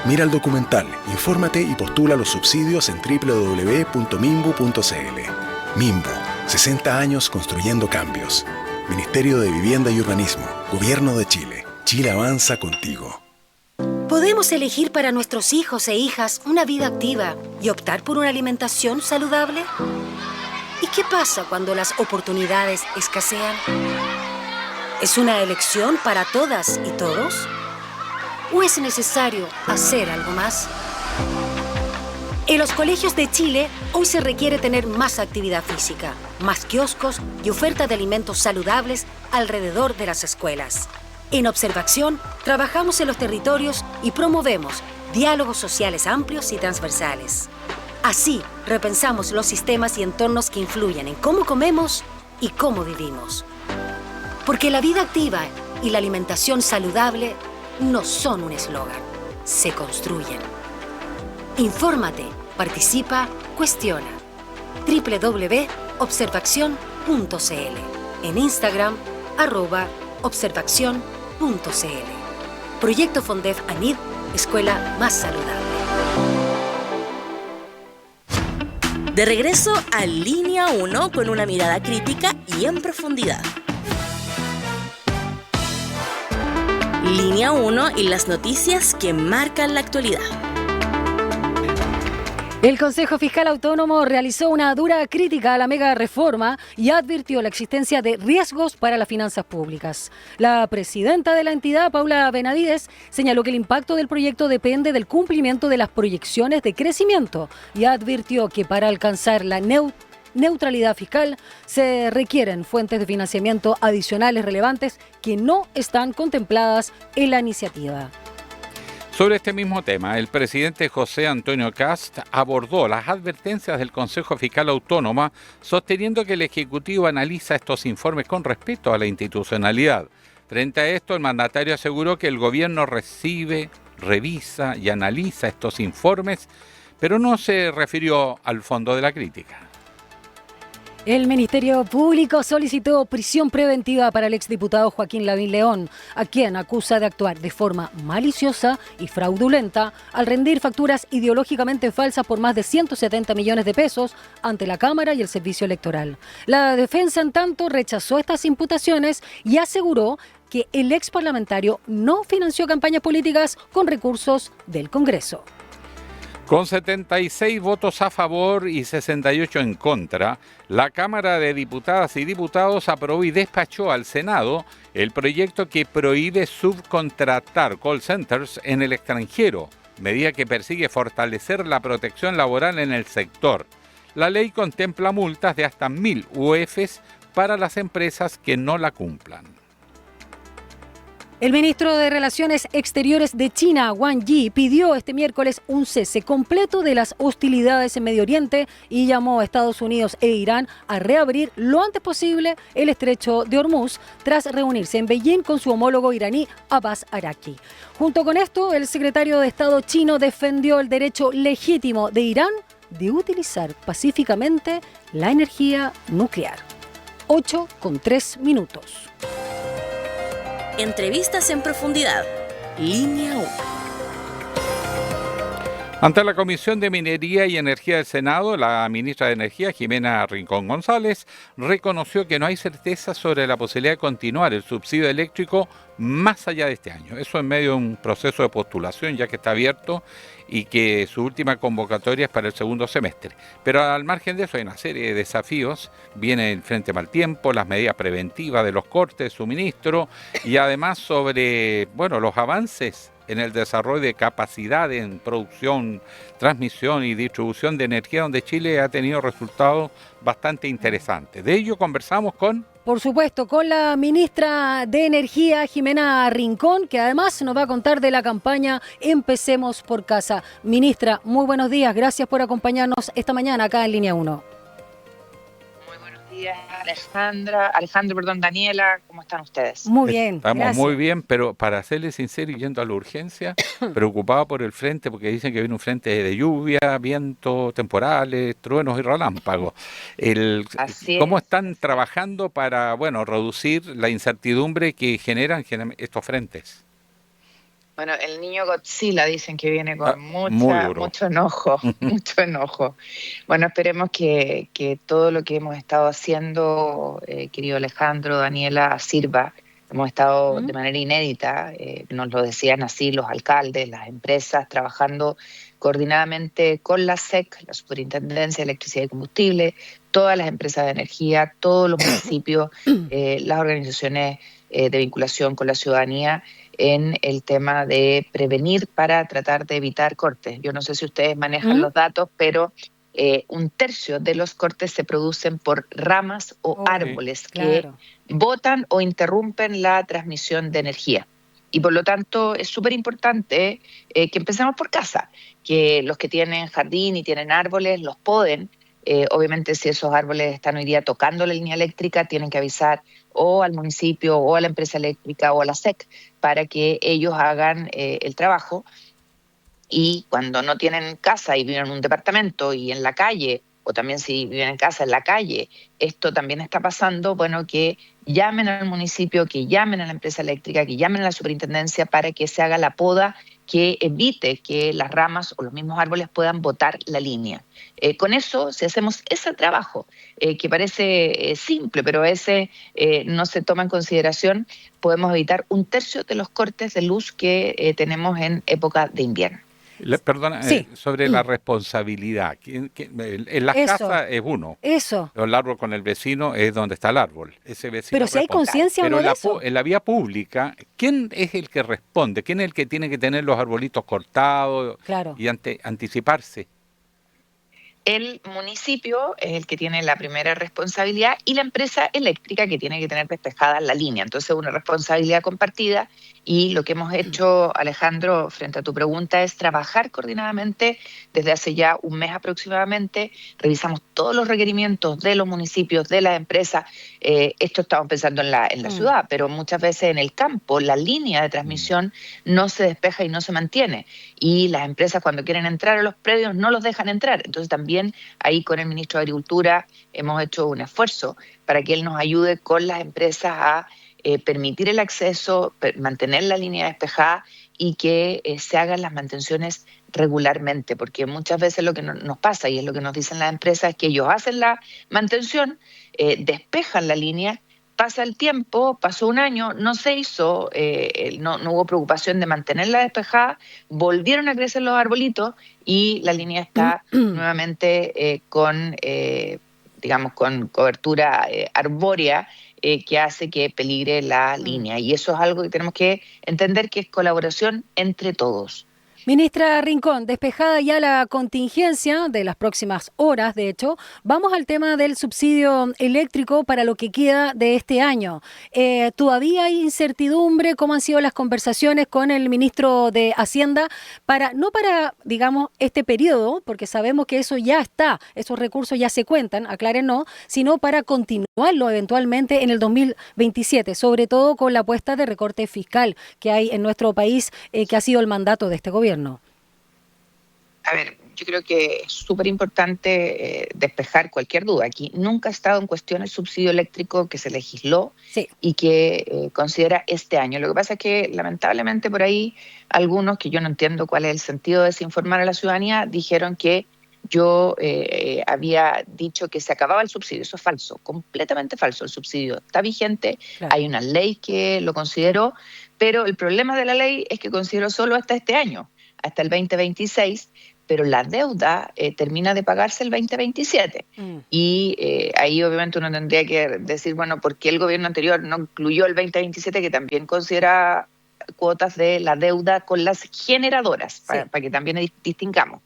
Mira el documental, infórmate y postula los subsidios en www.mimbu.cl. Mimbu, 60 años construyendo cambios. Ministerio de Vivienda y Urbanismo, Gobierno de Chile. Chile avanza contigo. Podemos elegir para nuestros hijos e hijas una vida activa y optar por una alimentación saludable. ¿Y qué pasa cuando las oportunidades escasean? ¿Es una elección para todas y todos? ¿O es necesario hacer algo más? En los colegios de Chile, hoy se requiere tener más actividad física, más kioscos y oferta de alimentos saludables alrededor de las escuelas. En Observación, trabajamos en los territorios y promovemos diálogos sociales amplios y transversales. Así, repensamos los sistemas y entornos que influyen en cómo comemos y cómo vivimos. Porque la vida activa y la alimentación saludable no son un eslogan, se construyen. Infórmate, participa, cuestiona. www.observacion.cl. En Instagram, @observacion.cl. Proyecto Fondef ANID, Escuela Más Saludable. De regreso a Línea 1 con una mirada crítica y en profundidad. Línea 1 y las noticias que marcan la actualidad. El Consejo Fiscal Autónomo realizó una dura crítica a la mega reforma y advirtió la existencia de riesgos para las finanzas públicas. La presidenta de la entidad, Paula Benavides, señaló que el impacto del proyecto depende del cumplimiento de las proyecciones de crecimiento y advirtió que para alcanzar la neutralidad fiscal se requieren fuentes de financiamiento adicionales relevantes que no están contempladas en la iniciativa. Sobre este mismo tema, el presidente José Antonio Kast abordó las advertencias del Consejo Fiscal Autónomo, sosteniendo que el Ejecutivo analiza estos informes con respeto a la institucionalidad. Frente a esto, el mandatario aseguró que el gobierno recibe, revisa y analiza estos informes, pero no se refirió al fondo de la crítica. El Ministerio Público solicitó prisión preventiva para el exdiputado Joaquín Lavín León, a quien acusa de actuar de forma maliciosa y fraudulenta al rendir facturas ideológicamente falsas por más de 170 millones de pesos ante la Cámara y el Servicio Electoral. La defensa, en tanto, rechazó estas imputaciones y aseguró que el exparlamentario no financió campañas políticas con recursos del Congreso. Con 76 votos a favor y 68 en contra, la Cámara de Diputadas y Diputados aprobó y despachó al Senado el proyecto que prohíbe subcontratar call centers en el extranjero, medida que persigue fortalecer la protección laboral en el sector. La ley contempla multas de hasta 1.000 UFs para las empresas que no la cumplan. El ministro de Relaciones Exteriores de China, Wang Yi, pidió este miércoles un cese completo de las hostilidades en Medio Oriente y llamó a Estados Unidos e Irán a reabrir lo antes posible el estrecho de Hormuz tras reunirse en Beijing con su homólogo iraní Abbas Araqi. Junto con esto, el secretario de Estado chino defendió el derecho legítimo de Irán de utilizar pacíficamente la energía nuclear. 8:03. Entrevistas en profundidad. Línea 1. Ante la Comisión de Minería y Energía del Senado, la ministra de Energía, Jimena Rincón González, reconoció que no hay certeza sobre la posibilidad de continuar el subsidio eléctrico más allá de este año. Eso en medio de un proceso de postulación ya que está abierto y que su última convocatoria es para el segundo semestre. Pero al margen de eso hay una serie de desafíos. Viene el frente mal tiempo, las medidas preventivas de los cortes de suministro y además sobre los avances en el desarrollo de capacidades en producción, transmisión y distribución de energía, donde Chile ha tenido resultados bastante interesantes. De ello conversamos con... Por supuesto, con la ministra de Energía, Jimena Rincón, que además nos va a contar de la campaña Empecemos por Casa. Ministra, muy buenos días. Gracias por acompañarnos esta mañana acá en Línea 1. Alejandro, Daniela, ¿cómo están ustedes? Muy bien, Estamos gracias. muy bien, pero para serles sincero y yendo a la urgencia, preocupado por el frente, porque dicen que viene un frente de lluvia, viento, temporales, truenos y relámpagos. Así ¿Cómo es. están trabajando para, bueno, reducir la incertidumbre que generan estos frentes? Bueno, el niño Godzilla dicen que viene con muy duro. mucho enojo, mucho enojo. Bueno, esperemos que todo lo que hemos estado haciendo, querido Alejandro, Daniela, sirva. Hemos estado de manera inédita, nos lo decían así los alcaldes, las empresas, trabajando coordinadamente con la SEC, la Superintendencia de Electricidad y Combustible, todas las empresas de energía, todos los municipios, las organizaciones de vinculación con la ciudadanía, en el tema de prevenir para tratar de evitar cortes. Yo no sé si ustedes manejan los datos, pero 1/3 de los cortes se producen por ramas o árboles que botan o interrumpen la transmisión de energía. Y por lo tanto es súper importante que empecemos por casa, que los que tienen jardín y tienen árboles los poden. Obviamente si esos árboles están hoy día tocando la línea eléctrica, tienen que avisar o al municipio o a la empresa eléctrica o a la SEC para que ellos hagan el trabajo. Y cuando no tienen casa y viven en un departamento y en la calle, o también si viven en casa en la calle, esto también está pasando, bueno, que llamen al municipio, que llamen a la empresa eléctrica, que llamen a la superintendencia para que se haga la poda que evite que las ramas o los mismos árboles puedan botar la línea. Con eso, si hacemos ese trabajo, que parece simple, pero ese no se toma en consideración, podemos evitar 1/3 de los cortes de luz que tenemos en época de invierno. Perdona, sobre la responsabilidad. En las casas es uno. Eso. El árbol con el vecino es donde está el árbol. Ese vecino pero si hay conciencia o no de eso. En la vía pública, ¿quién es el que responde? ¿Quién es el que tiene que tener los arbolitos cortados y anticiparse? El municipio es el que tiene la primera responsabilidad y la empresa eléctrica que tiene que tener despejada la línea. Entonces, una responsabilidad compartida y lo que hemos hecho, Alejandro, frente a tu pregunta, es trabajar coordinadamente desde hace ya un mes aproximadamente. Revisamos todos los requerimientos de los municipios, de las empresas. Esto estamos pensando en la ciudad, pero muchas veces en el campo la línea de transmisión no se despeja y no se mantiene. Y las empresas cuando quieren entrar a los predios no los dejan entrar. Entonces también ahí con el ministro de Agricultura hemos hecho un esfuerzo para que él nos ayude con las empresas a permitir el acceso, mantener la línea despejada y que se hagan las mantenciones regularmente, porque muchas veces lo que nos pasa, y es lo que nos dicen las empresas, es que ellos hacen la mantención, despejan la línea, pasa el tiempo, pasó un año, no se hizo, no hubo preocupación de mantenerla despejada, volvieron a crecer los arbolitos y la línea está nuevamente con cobertura arbórea, que hace que peligre la línea. Y eso es algo que tenemos que entender, que es colaboración entre todos. Ministra Rincón, despejada ya la contingencia de las próximas horas, de hecho, vamos al tema del subsidio eléctrico para lo que queda de este año. ¿Todavía hay incertidumbre? ¿Cómo han sido las conversaciones con el ministro de Hacienda no para, digamos, este periodo, porque sabemos que eso ya está, esos recursos ya se cuentan, aclárenos, sino para continuarlo eventualmente en el 2027, sobre todo con la apuesta de recorte fiscal que hay en nuestro país, que ha sido el mandato de este gobierno? A ver, yo creo que es súper importante despejar cualquier duda. Aquí nunca ha estado en cuestión el subsidio eléctrico que se legisló y que considera este año. Lo que pasa es que lamentablemente por ahí algunos, que yo no entiendo cuál es el sentido de desinformar a la ciudadanía, dijeron que yo había dicho que se acababa el subsidio. Eso es falso, completamente falso. El subsidio está vigente, hay una ley que lo consideró, pero el problema de la ley es que consideró solo hasta este año, hasta el 2026, pero la deuda termina de pagarse el 2027. Y ahí obviamente uno tendría que decir, bueno, ¿por qué el gobierno anterior no incluyó el 2027, que también considera cuotas de la deuda con las generadoras, para que también distingamos.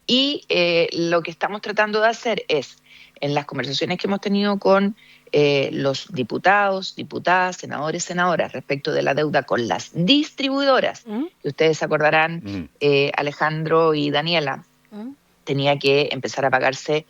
Y lo que estamos tratando de hacer es, en las conversaciones que hemos tenido con los diputados, diputadas, senadores, senadoras, respecto de la deuda con las distribuidoras, que ustedes se acordarán, Alejandro y Daniela, tenía que empezar a pagarse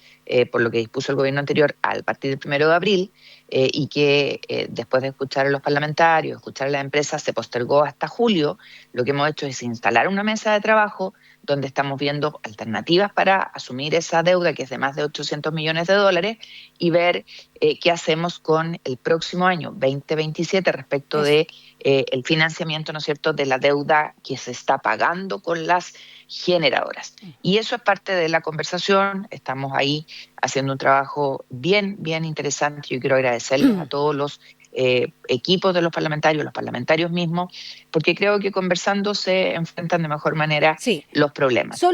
por lo que dispuso el gobierno anterior a partir del 1 de abril, y que después de escuchar a los parlamentarios, escuchar a las empresas, se postergó hasta julio. Lo que hemos hecho es instalar una mesa de trabajo donde estamos viendo alternativas para asumir esa deuda, que es de más de 800 millones de dólares, y ver qué hacemos con el próximo año, 2027, respecto de el financiamiento, ¿no es cierto?, de la deuda que se está pagando con las generadoras. Y eso es parte de la conversación. Estamos ahí haciendo un trabajo bien interesante. Yo quiero agradecerles a todos los equipos de los parlamentarios mismos, porque creo que conversando se enfrentan de mejor manera los problemas. Si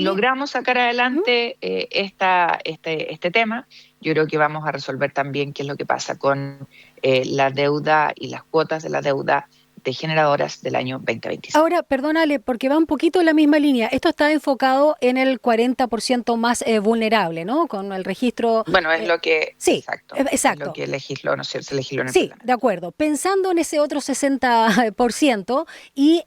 logramos sacar adelante este tema, yo creo que vamos a resolver también qué es lo que pasa con la deuda y las cuotas de la deuda de generadoras del año 2025. Ahora, perdónale, porque va un poquito en la misma línea. Esto está enfocado en el 40% más vulnerable, ¿no? Con el registro... Bueno, es lo que... Sí, exacto. Es lo que legisló, ¿no es cierto? Se legisló en el Sí, Parlamento. de acuerdo. Pensando en ese otro 60% y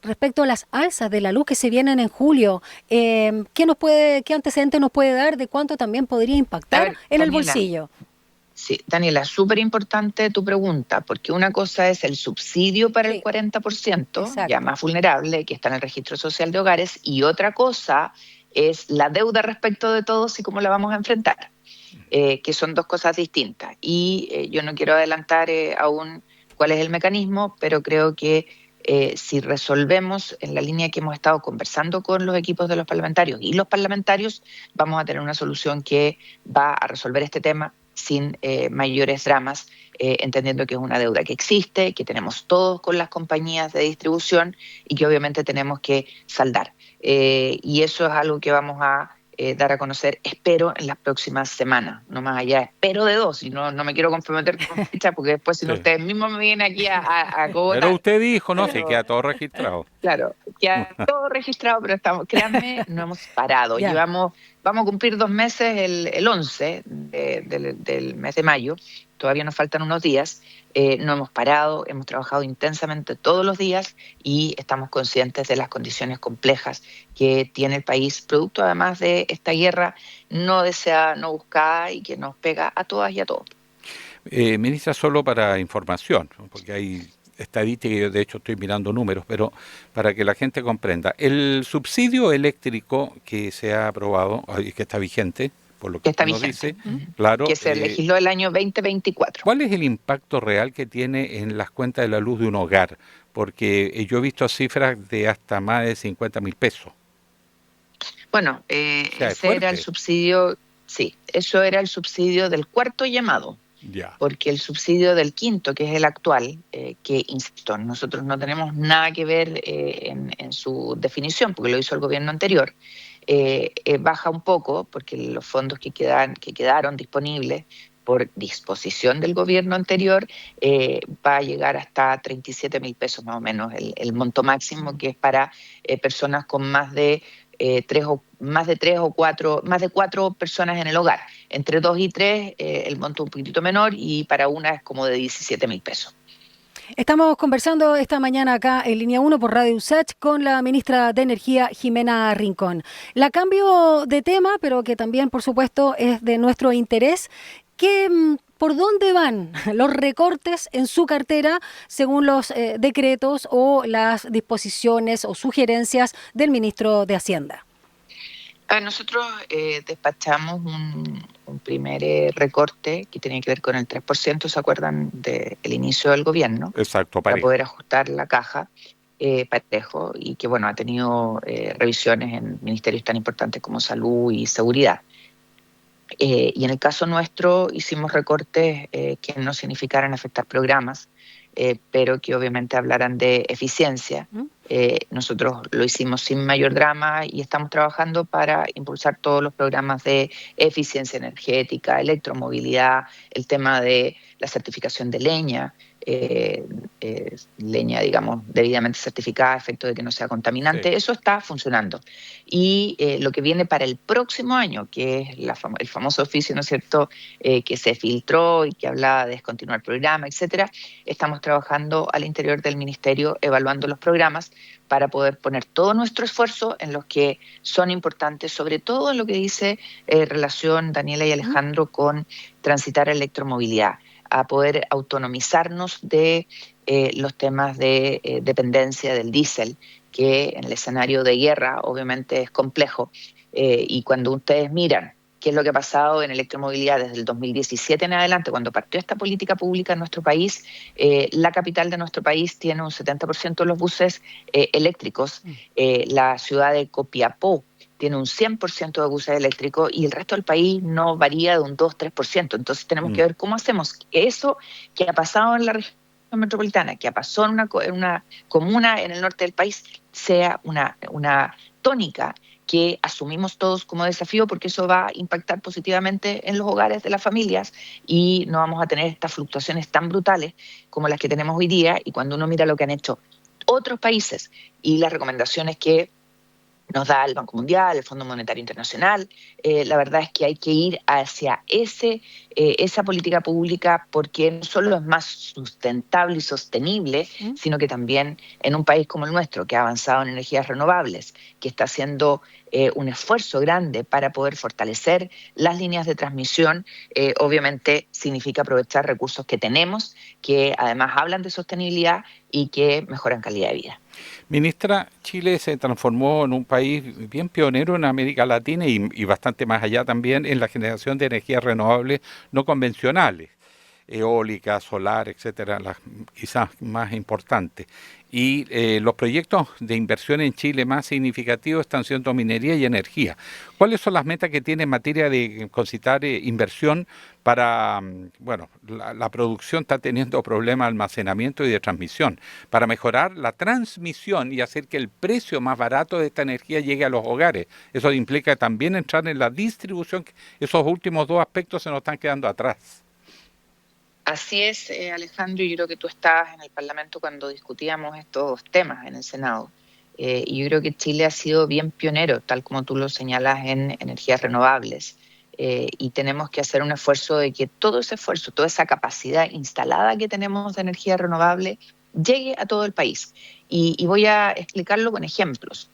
respecto a las alzas de la luz que se vienen en julio, ¿qué antecedente nos puede dar de cuánto también podría impactar en el bolsillo? Sí, Daniela, súper importante tu pregunta, porque una cosa es el subsidio para el 40%, ya más vulnerable, que está en el registro social de hogares, y otra cosa es la deuda respecto de todos y cómo la vamos a enfrentar, que son dos cosas distintas. Y yo no quiero adelantar aún cuál es el mecanismo, pero creo que si resolvemos en la línea que hemos estado conversando con los equipos de los parlamentarios y los parlamentarios, vamos a tener una solución que va a resolver este tema sin mayores dramas, entendiendo que es una deuda que existe, que tenemos todos con las compañías de distribución y que obviamente tenemos que saldar. Y eso es algo que vamos a dar a conocer, espero, en las próximas semanas, no más allá, espero de 2, y no me quiero comprometer con fecha, porque después si no ustedes mismos me vienen aquí a cogotar. Pero usted dijo, ¿no? Se queda todo registrado. Claro, queda todo registrado, pero estamos, créanme, no hemos parado. Vamos a cumplir 2 meses el 11 del mes de mayo, todavía nos faltan unos días, no hemos parado, hemos trabajado intensamente todos los días y estamos conscientes de las condiciones complejas que tiene el país, producto además de esta guerra no deseada, no buscada y que nos pega a todas y a todos. Ministra, solo para información, porque hay estadística, y yo de hecho estoy mirando números, pero para que la gente comprenda, el subsidio eléctrico que se ha aprobado y que está vigente, por lo que nos dice, claro, que se legisló el año 2024. ¿Cuál es el impacto real que tiene en las cuentas de la luz de un hogar? Porque yo he visto cifras de hasta más de 50.000 pesos. Bueno, ese era el subsidio, sí, eso era el subsidio del cuarto llamado. Porque el subsidio del quinto, que es el actual, que insisto, nosotros no tenemos nada que ver en su definición, porque lo hizo el gobierno anterior, baja un poco, porque los fondos que quedaron disponibles por disposición del gobierno anterior va a llegar hasta 37.000 pesos más o menos, el monto máximo, que es para personas con más de 4 personas en el hogar. Entre 2 y 3 el monto un poquitito menor, y para una es como de 17.000 pesos. Estamos conversando esta mañana acá en Línea 1 por Radio USACH con la ministra de Energía, Jimena Rincón. La cambio de tema, pero que también, por supuesto, es de nuestro interés. ¿Por dónde van los recortes en su cartera según los decretos o las disposiciones o sugerencias del ministro de Hacienda? Nosotros despachamos un primer recorte que tenía que ver con el 3%, ¿se acuerdan del inicio del gobierno? Exacto, para poder ajustar la caja, parejo, y que bueno, ha tenido revisiones en ministerios tan importantes como salud y seguridad. Y en el caso nuestro hicimos recortes que no significaran afectar programas, pero que obviamente hablaran de eficiencia, nosotros lo hicimos sin mayor drama y estamos trabajando para impulsar todos los programas de eficiencia energética, electromovilidad, el tema de la certificación de leña, leña, digamos, debidamente certificada a efecto de que no sea contaminante. Sí. Eso está funcionando. Y lo que viene para el próximo año, que es el famoso oficio, ¿no es cierto?, que se filtró y que hablaba de descontinuar el programa, etcétera, estamos trabajando al interior del Ministerio evaluando los programas para poder poner todo nuestro esfuerzo en los que son importantes, sobre todo en lo que dice relación Daniela y Alejandro con transitar a electromovilidad, a poder autonomizarnos de los temas de dependencia del diésel, que en el escenario de guerra obviamente es complejo. Y cuando ustedes miran qué es lo que ha pasado en electromovilidad desde el 2017 en adelante, cuando partió esta política pública en nuestro país, la capital de nuestro país tiene un 70% de los buses eléctricos, la ciudad de Copiapó tiene un 100% de buses eléctricos y el resto del país no varía de un 2-3%. Entonces tenemos que ver cómo hacemos que eso que ha pasado en la región metropolitana, que ha pasado en una comuna en el norte del país, sea una tónica que asumimos todos como desafío, porque eso va a impactar positivamente en los hogares de las familias y no vamos a tener estas fluctuaciones tan brutales como las que tenemos hoy día. Y cuando uno mira lo que han hecho otros países y las recomendaciones que nos da el Banco Mundial, el Fondo Monetario Internacional, la verdad es que hay que ir hacia esa política pública, porque no solo es más sustentable y sostenible, sino que también en un país como el nuestro, que ha avanzado en energías renovables, que está haciendo un esfuerzo grande para poder fortalecer las líneas de transmisión, obviamente significa aprovechar recursos que tenemos, que además hablan de sostenibilidad y que mejoran calidad de vida. Ministra, Chile se transformó en un país bien pionero en América Latina y bastante más allá también en la generación de energías renovables no convencionales, eólica, solar, etcétera, las quizás más importantes. Y los proyectos de inversión en Chile más significativos están siendo minería y energía. ¿Cuáles son las metas que tiene en materia de concitar inversión para, bueno, la producción está teniendo problemas de almacenamiento y de transmisión, para mejorar la transmisión y hacer que el precio más barato de esta energía llegue a los hogares? Eso implica también entrar en la distribución. Esos últimos dos aspectos se nos están quedando atrás. Así es, Alejandro, y yo creo que tú estabas en el Parlamento cuando discutíamos estos temas en el Senado. Y yo creo que Chile ha sido bien pionero, tal como tú lo señalas, en energías renovables. Y tenemos que hacer un esfuerzo de que todo ese esfuerzo, toda esa capacidad instalada que tenemos de energía renovable, llegue a todo el país. Y voy a explicarlo con ejemplos.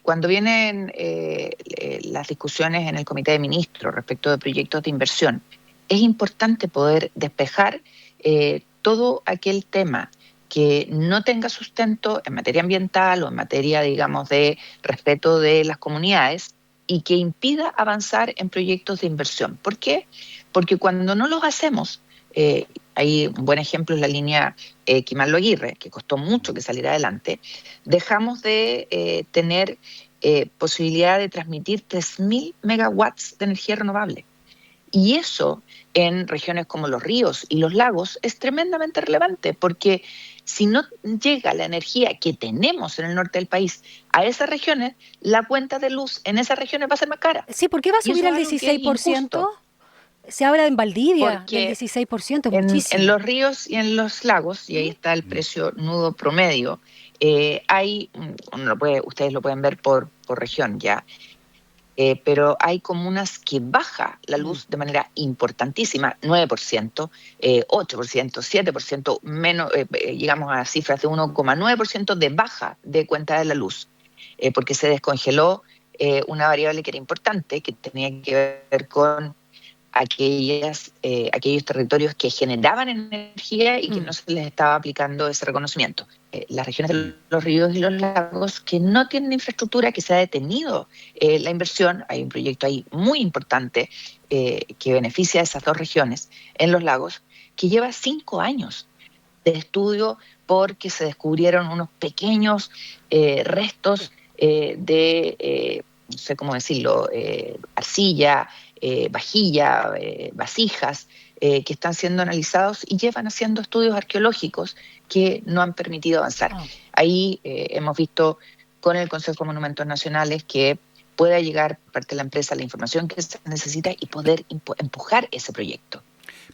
Cuando vienen las discusiones en el Comité de Ministros respecto de proyectos de inversión, es importante poder despejar todo aquel tema que no tenga sustento en materia ambiental o en materia, digamos, de respeto de las comunidades y que impida avanzar en proyectos de inversión. ¿Por qué? Porque cuando no los hacemos, hay un buen ejemplo es la línea Quimallo-Aguirre, que costó mucho que saliera adelante, dejamos de tener posibilidad de transmitir 3.000 megawatts de energía renovable. Y eso en regiones como los ríos y los lagos es tremendamente relevante, porque si no llega la energía que tenemos en el norte del país a esas regiones, la cuenta de luz en esas regiones va a ser más cara. Sí, ¿por qué va a subir al 16%? Se habla en Valdivia del 16%, muchísimo. En los ríos y en los lagos, y ahí está el precio nudo promedio, ustedes lo pueden ver por región ya, pero hay comunas que baja la luz de manera importantísima, 9%, 8%, 7%, menos, llegamos a cifras de 1,9% de baja de cuenta de la luz, porque se descongeló una variable que era importante, que tenía que ver con aquellos territorios que generaban energía y que no se les estaba aplicando ese reconocimiento. Las regiones de los ríos y los lagos que no tienen infraestructura, que se ha detenido la inversión. Hay un proyecto ahí muy importante que beneficia a esas dos regiones en los lagos, que lleva 5 años de estudio porque se descubrieron unos pequeños restos de, no sé cómo decirlo, arcilla, vajilla, vasijas, que están siendo analizados y llevan haciendo estudios arqueológicos que no han permitido avanzar. Ahí hemos visto con el Consejo de Monumentos Nacionales que pueda llegar por parte de la empresa la información que se necesita y poder empujar ese proyecto.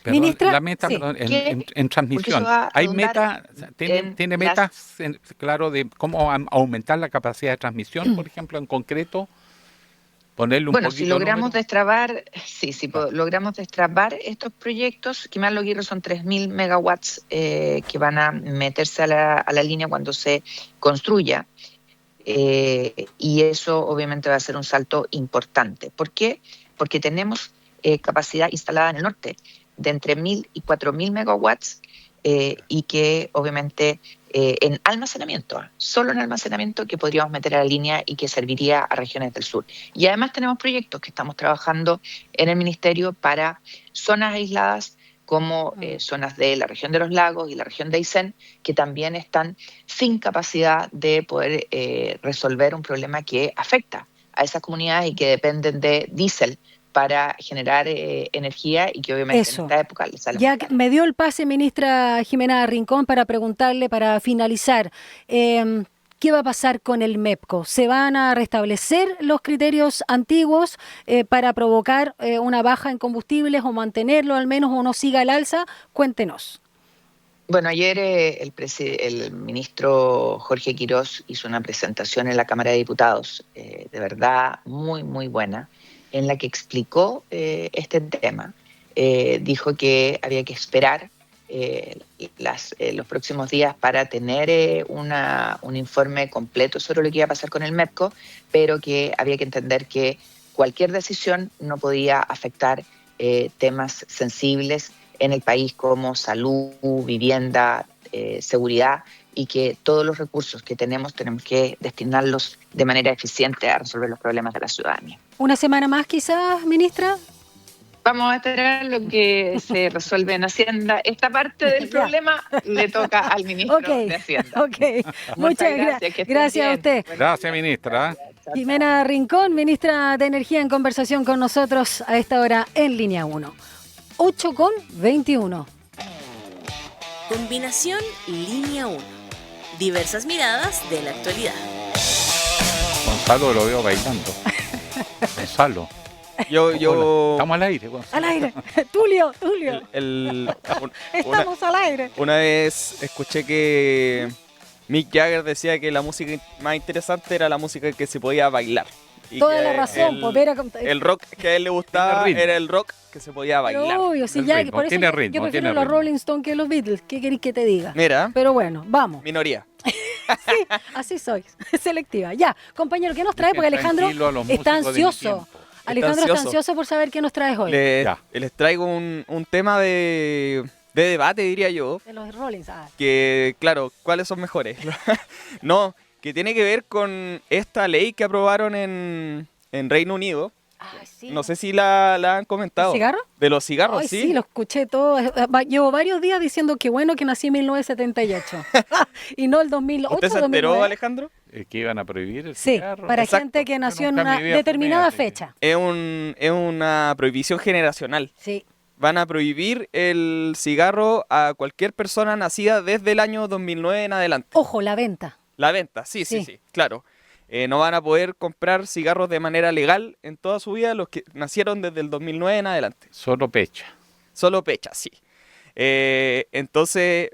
Perdón, Ministra, la meta, sí. perdón, ¿Qué? en transmisión, Porque eso va a ¿hay redundar meta, en tiene las- metas, claro, de cómo aumentar la capacidad de transmisión, por ejemplo, en concreto? Ponerle un Bueno, poquito si logramos número. destrabar, logramos destrabar estos proyectos, Quimán Loguirro son 3.000 megawatts que van a meterse a la línea cuando se construya. Y eso obviamente va a ser un salto importante. ¿Por qué? Porque tenemos capacidad instalada en el norte de entre 1.000 y 4.000 megawatts y que obviamente en almacenamiento, solo en almacenamiento que podríamos meter a la línea y que serviría a regiones del sur. Y además tenemos proyectos que estamos trabajando en el Ministerio para zonas aisladas como zonas de la región de los lagos y la región de Aysén, que también están sin capacidad de poder resolver un problema que afecta a esas comunidades y que dependen de diésel para generar energía y que obviamente Eso. en esta época les sale Ya muy que caro. me dio el pase, ministra Jimena Rincón, para preguntarle, para finalizar, ¿qué va a pasar con el MEPCO? ¿Se van a restablecer los criterios antiguos para provocar una baja en combustibles o mantenerlo al menos o no siga al alza? Cuéntenos. Bueno, ayer el ministro Jorge Quirós hizo una presentación en la Cámara de Diputados, de verdad muy, muy buena, en la que explicó este tema. Dijo que había que esperar los próximos días para tener un informe completo sobre lo que iba a pasar con el MEPCO, pero que había que entender que cualquier decisión no podía afectar temas sensibles en el país como salud, vivienda, seguridad, y que todos los recursos que tenemos que destinarlos de manera eficiente a resolver los problemas de la ciudadanía. ¿Una semana más quizás, ministra? Vamos a esperar lo que se resuelve en Hacienda. Esta parte del Ya. problema le toca al ministro Ok, de Hacienda. ok. Muchas gracias. que estén Gracias a bien. usted. Gracias, ministra. Jimena Rincón, ministra de Energía, en conversación con nosotros a esta hora en Línea 1. 8:21. Combinación Línea 1. Diversas miradas de la actualidad. Gonzalo lo veo bailando. Gonzalo. Yo Estamos al aire, Gonzalo. Al aire. Tulio. una, Estamos al aire. una vez escuché que Mick Jagger decía que la música más interesante era la música que se podía bailar. Y Toda que la razón. Pues, ver a- el rock que a él le gustaba Tiene ritmo. era el rock que se podía Pero bailar. obvio, si El ya, ritmo, por eso tiene yo ritmo, prefiero tiene los ritmo. Rolling Stones que los Beatles. ¿Qué queréis que te diga? Mira, Pero bueno, vamos. minoría. Sí, así soy, selectiva. Ya, compañero, ¿qué nos trae? Porque Alejandro Tranquilo a los está músicos de mi ansioso. tiempo. Alejandro está ansioso. ansioso por saber qué nos traes hoy. Ya. Les traigo un tema de debate, diría yo. De los Rollins. Que, claro, ¿cuáles son mejores? No, que tiene que ver con esta ley que aprobaron en Reino Unido. Sí. No sé si la han comentado. ¿El cigarro? De los cigarros, Ay, sí. sí, lo escuché todo. Llevo varios días diciendo que bueno que nací en 1978 y no el 2008 ¿Usted se enteró, 2009. Alejandro? Que iban a prohibir el Sí, cigarro. para Exacto. gente que nació Yo en nunca en una mi vida determinada fumé, así que- fecha. Es una prohibición generacional. Sí. Van a prohibir el cigarro a cualquier persona nacida desde el año 2009 en adelante. Ojo, la venta. La venta, sí, claro. No van a poder comprar cigarros de manera legal en toda su vida los que nacieron desde el 2009 en adelante. Solo pecha. Solo pecha, sí. Entonces,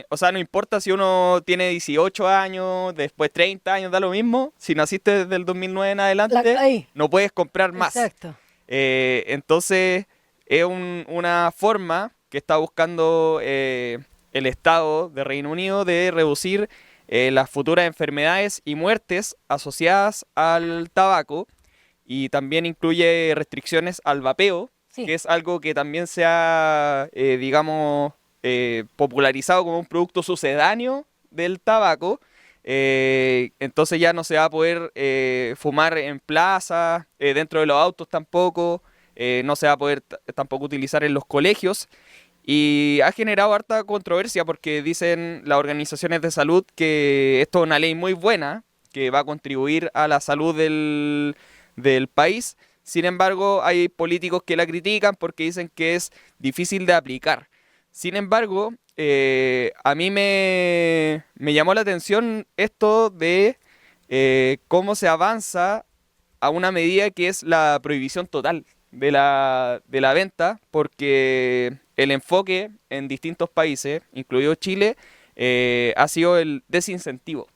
o sea, no importa si uno tiene 18 años, después 30 años, da lo mismo. Si naciste desde el 2009 en adelante, Ahí. no puedes comprar más. Exacto. Entonces, es una forma que está buscando el Estado de Reino Unido de reducir las futuras enfermedades y muertes asociadas al tabaco, y también incluye restricciones al vapeo, Sí. que es algo que también se ha, digamos, popularizado como un producto sucedáneo del tabaco. Entonces ya no se va a poder fumar en plazas, dentro de los autos tampoco, no se va a poder tampoco utilizar en los colegios. Y ha generado harta controversia porque dicen las organizaciones de salud que esto es una ley muy buena, que va a contribuir a la salud del país, Sin embargo, hay políticos que la critican porque dicen que es difícil de aplicar. Sin embargo, a mí me llamó la atención esto de cómo se avanza a una medida que es la prohibición total de la venta, porque el enfoque en distintos países, incluido Chile, ha sido el desincentivo.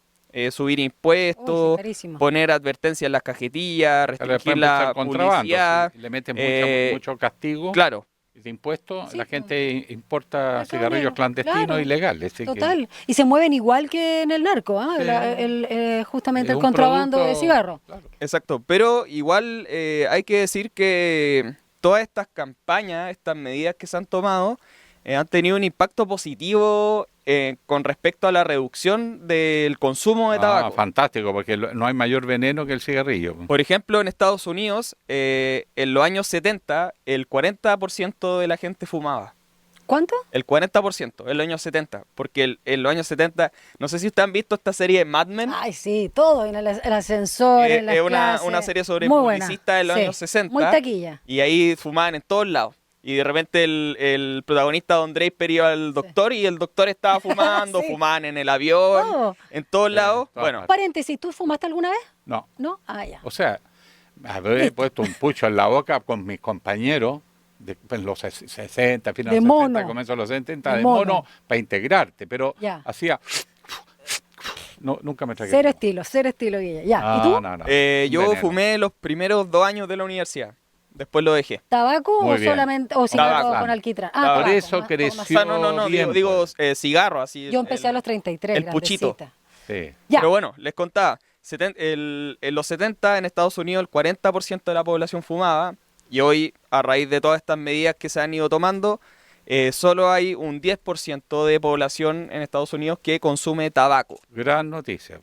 Subir impuestos, carísimo. poner advertencias en las cajetillas, Claro, después restringir empieza la el contrabando, publicidad. si le meten mucho castigo Claro, de impuestos, Sí, la pues. gente importa Acá cigarrillos negro, clandestinos claro, ilegales. así que Total. Y se mueven igual que en el narco, ¿ah? Sí. Justamente es el un contrabando de producto- cigarro. claro. exacto. Pero igual hay que decir que todas estas campañas, estas medidas que se han tomado, han tenido un impacto positivo con respecto a la reducción del consumo de tabaco. Fantástico, porque no hay mayor veneno que el cigarrillo. Por ejemplo, en Estados Unidos, en los años 70, el 40% de la gente fumaba. ¿Cuánto? El 40% en los años 70. Porque en los años 70, no sé si ustedes han visto esta serie Mad Men. Ay, sí, todo, en el ascensor, en las Es clases. una serie sobre Muy buena, publicistas de los sí, años 60. Muy taquilla. Y ahí fumaban en todos lados. Y de repente el protagonista Don Draper iba al doctor y el doctor estaba fumando, Sí. fumaban en el avión, Todo. en todos lados. todas Bueno, partes. Paréntesis, ¿tú fumaste alguna vez? No. ¿No? Ah, ya. O sea, haber puesto un pucho en la boca con mis compañeros en los 60, finales De de los 60, mono. comienzo de los 70, De de mono. mono, para integrarte, pero Ya. hacía... No, nunca me tragué. Cero estilo, Guilla. Ya. ¿Y No, tú? no, no. yo Veneno. fumé los primeros 2 años de la universidad. Después lo dejé. ¿Tabaco Muy o bien. solamente o cigarro Tabaco. con alquitrán? Por tabaco, eso más- creció. más- Sí, No, bien, digo pues. cigarro, así. Yo empecé a los 33, el puchito. grandecita. Sí. Ya. Pero bueno, les contaba, en los 70 en Estados Unidos el 40% de la población fumaba y hoy, a raíz de todas estas medidas que se han ido tomando, solo hay un 10% de población en Estados Unidos que consume tabaco. Gran noticia.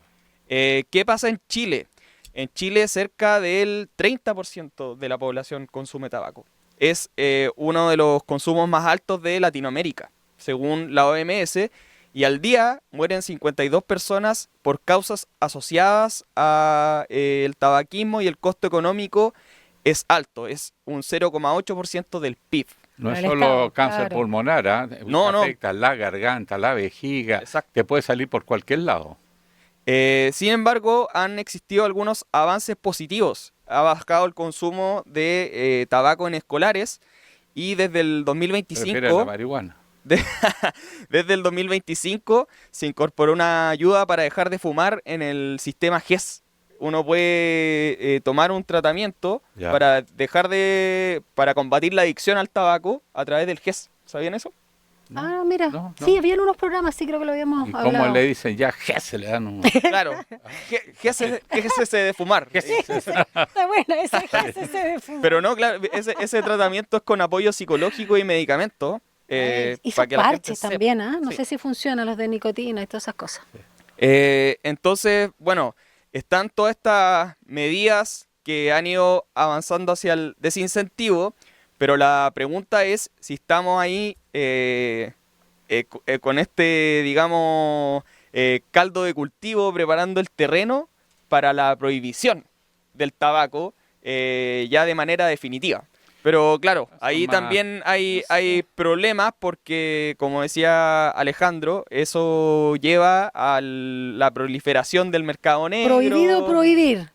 ¿Qué pasa en Chile? En Chile cerca del 30% de la población consume tabaco. Es uno de los consumos más altos de Latinoamérica, según la OMS, y al día mueren 52 personas por causas asociadas a el tabaquismo y el costo económico es alto, es un 0,8% del PIB. No es Para el solo Estado, cáncer claro. pulmonar, ¿ah? No, no. Afecta la garganta, la vejiga, Exacto. te puede salir por cualquier lado. Sin embargo, han existido algunos avances positivos. Ha bajado el consumo de tabaco en escolares y desde el Prefiere la 2025, marihuana. desde el 2025 se incorporó una ayuda para dejar de fumar en el sistema GES. Uno puede tomar un tratamiento Ya. para combatir la adicción al tabaco a través del GES. ¿Sabían eso? Ah, mira. No, no. Sí, habían unos programas, sí, creo que lo habíamos Y hablado. como le dicen, ya se le dan un... Claro. GES es de fumar. Está buena esa GSC de fumar. Pero no, claro, ese tratamiento es con apoyo psicológico y medicamento. Hizo para que la gente parches sepa. también, ¿ah? No Sí. sé si funcionan los de nicotina y todas esas cosas. Entonces, bueno, están todas estas medidas que han ido avanzando hacia el desincentivo, pero la pregunta es si estamos ahí con este, digamos, caldo de cultivo preparando el terreno para la prohibición del tabaco ya de manera definitiva. Pero claro, ahí más- también hay problemas porque, como decía Alejandro, eso lleva a la proliferación del mercado negro. Prohibido prohibir.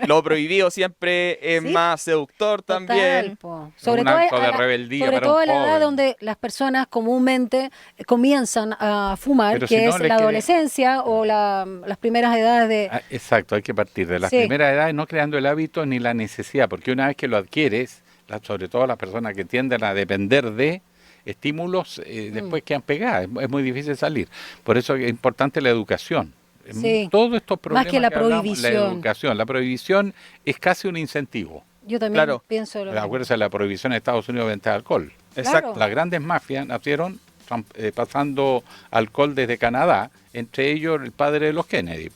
Lo prohibido siempre es Sí. más seductor Total, también. po. Un acto de rebeldía sobre para todo un a la edad joven. donde las personas comúnmente comienzan a fumar, Pero que si no es les la quiere- adolescencia o las primeras edades de... Ah, exacto, hay que partir de las Sí. primeras edades, no creando el hábito ni la necesidad, porque una vez que lo adquieres, sobre todo las personas que tienden a depender de estímulos, después quedan pegadas, es muy difícil salir. Por eso es importante la educación. Sí. Todos estos problemas que la hablamos, prohibición. la educación. La prohibición es casi un incentivo. Yo también Claro. pienso lo mismo. Acuérdense de la prohibición de Estados Unidos de venta de alcohol. Exacto. Las grandes mafias nacieron pasando alcohol desde Canadá, entre ellos el padre de los Kennedy.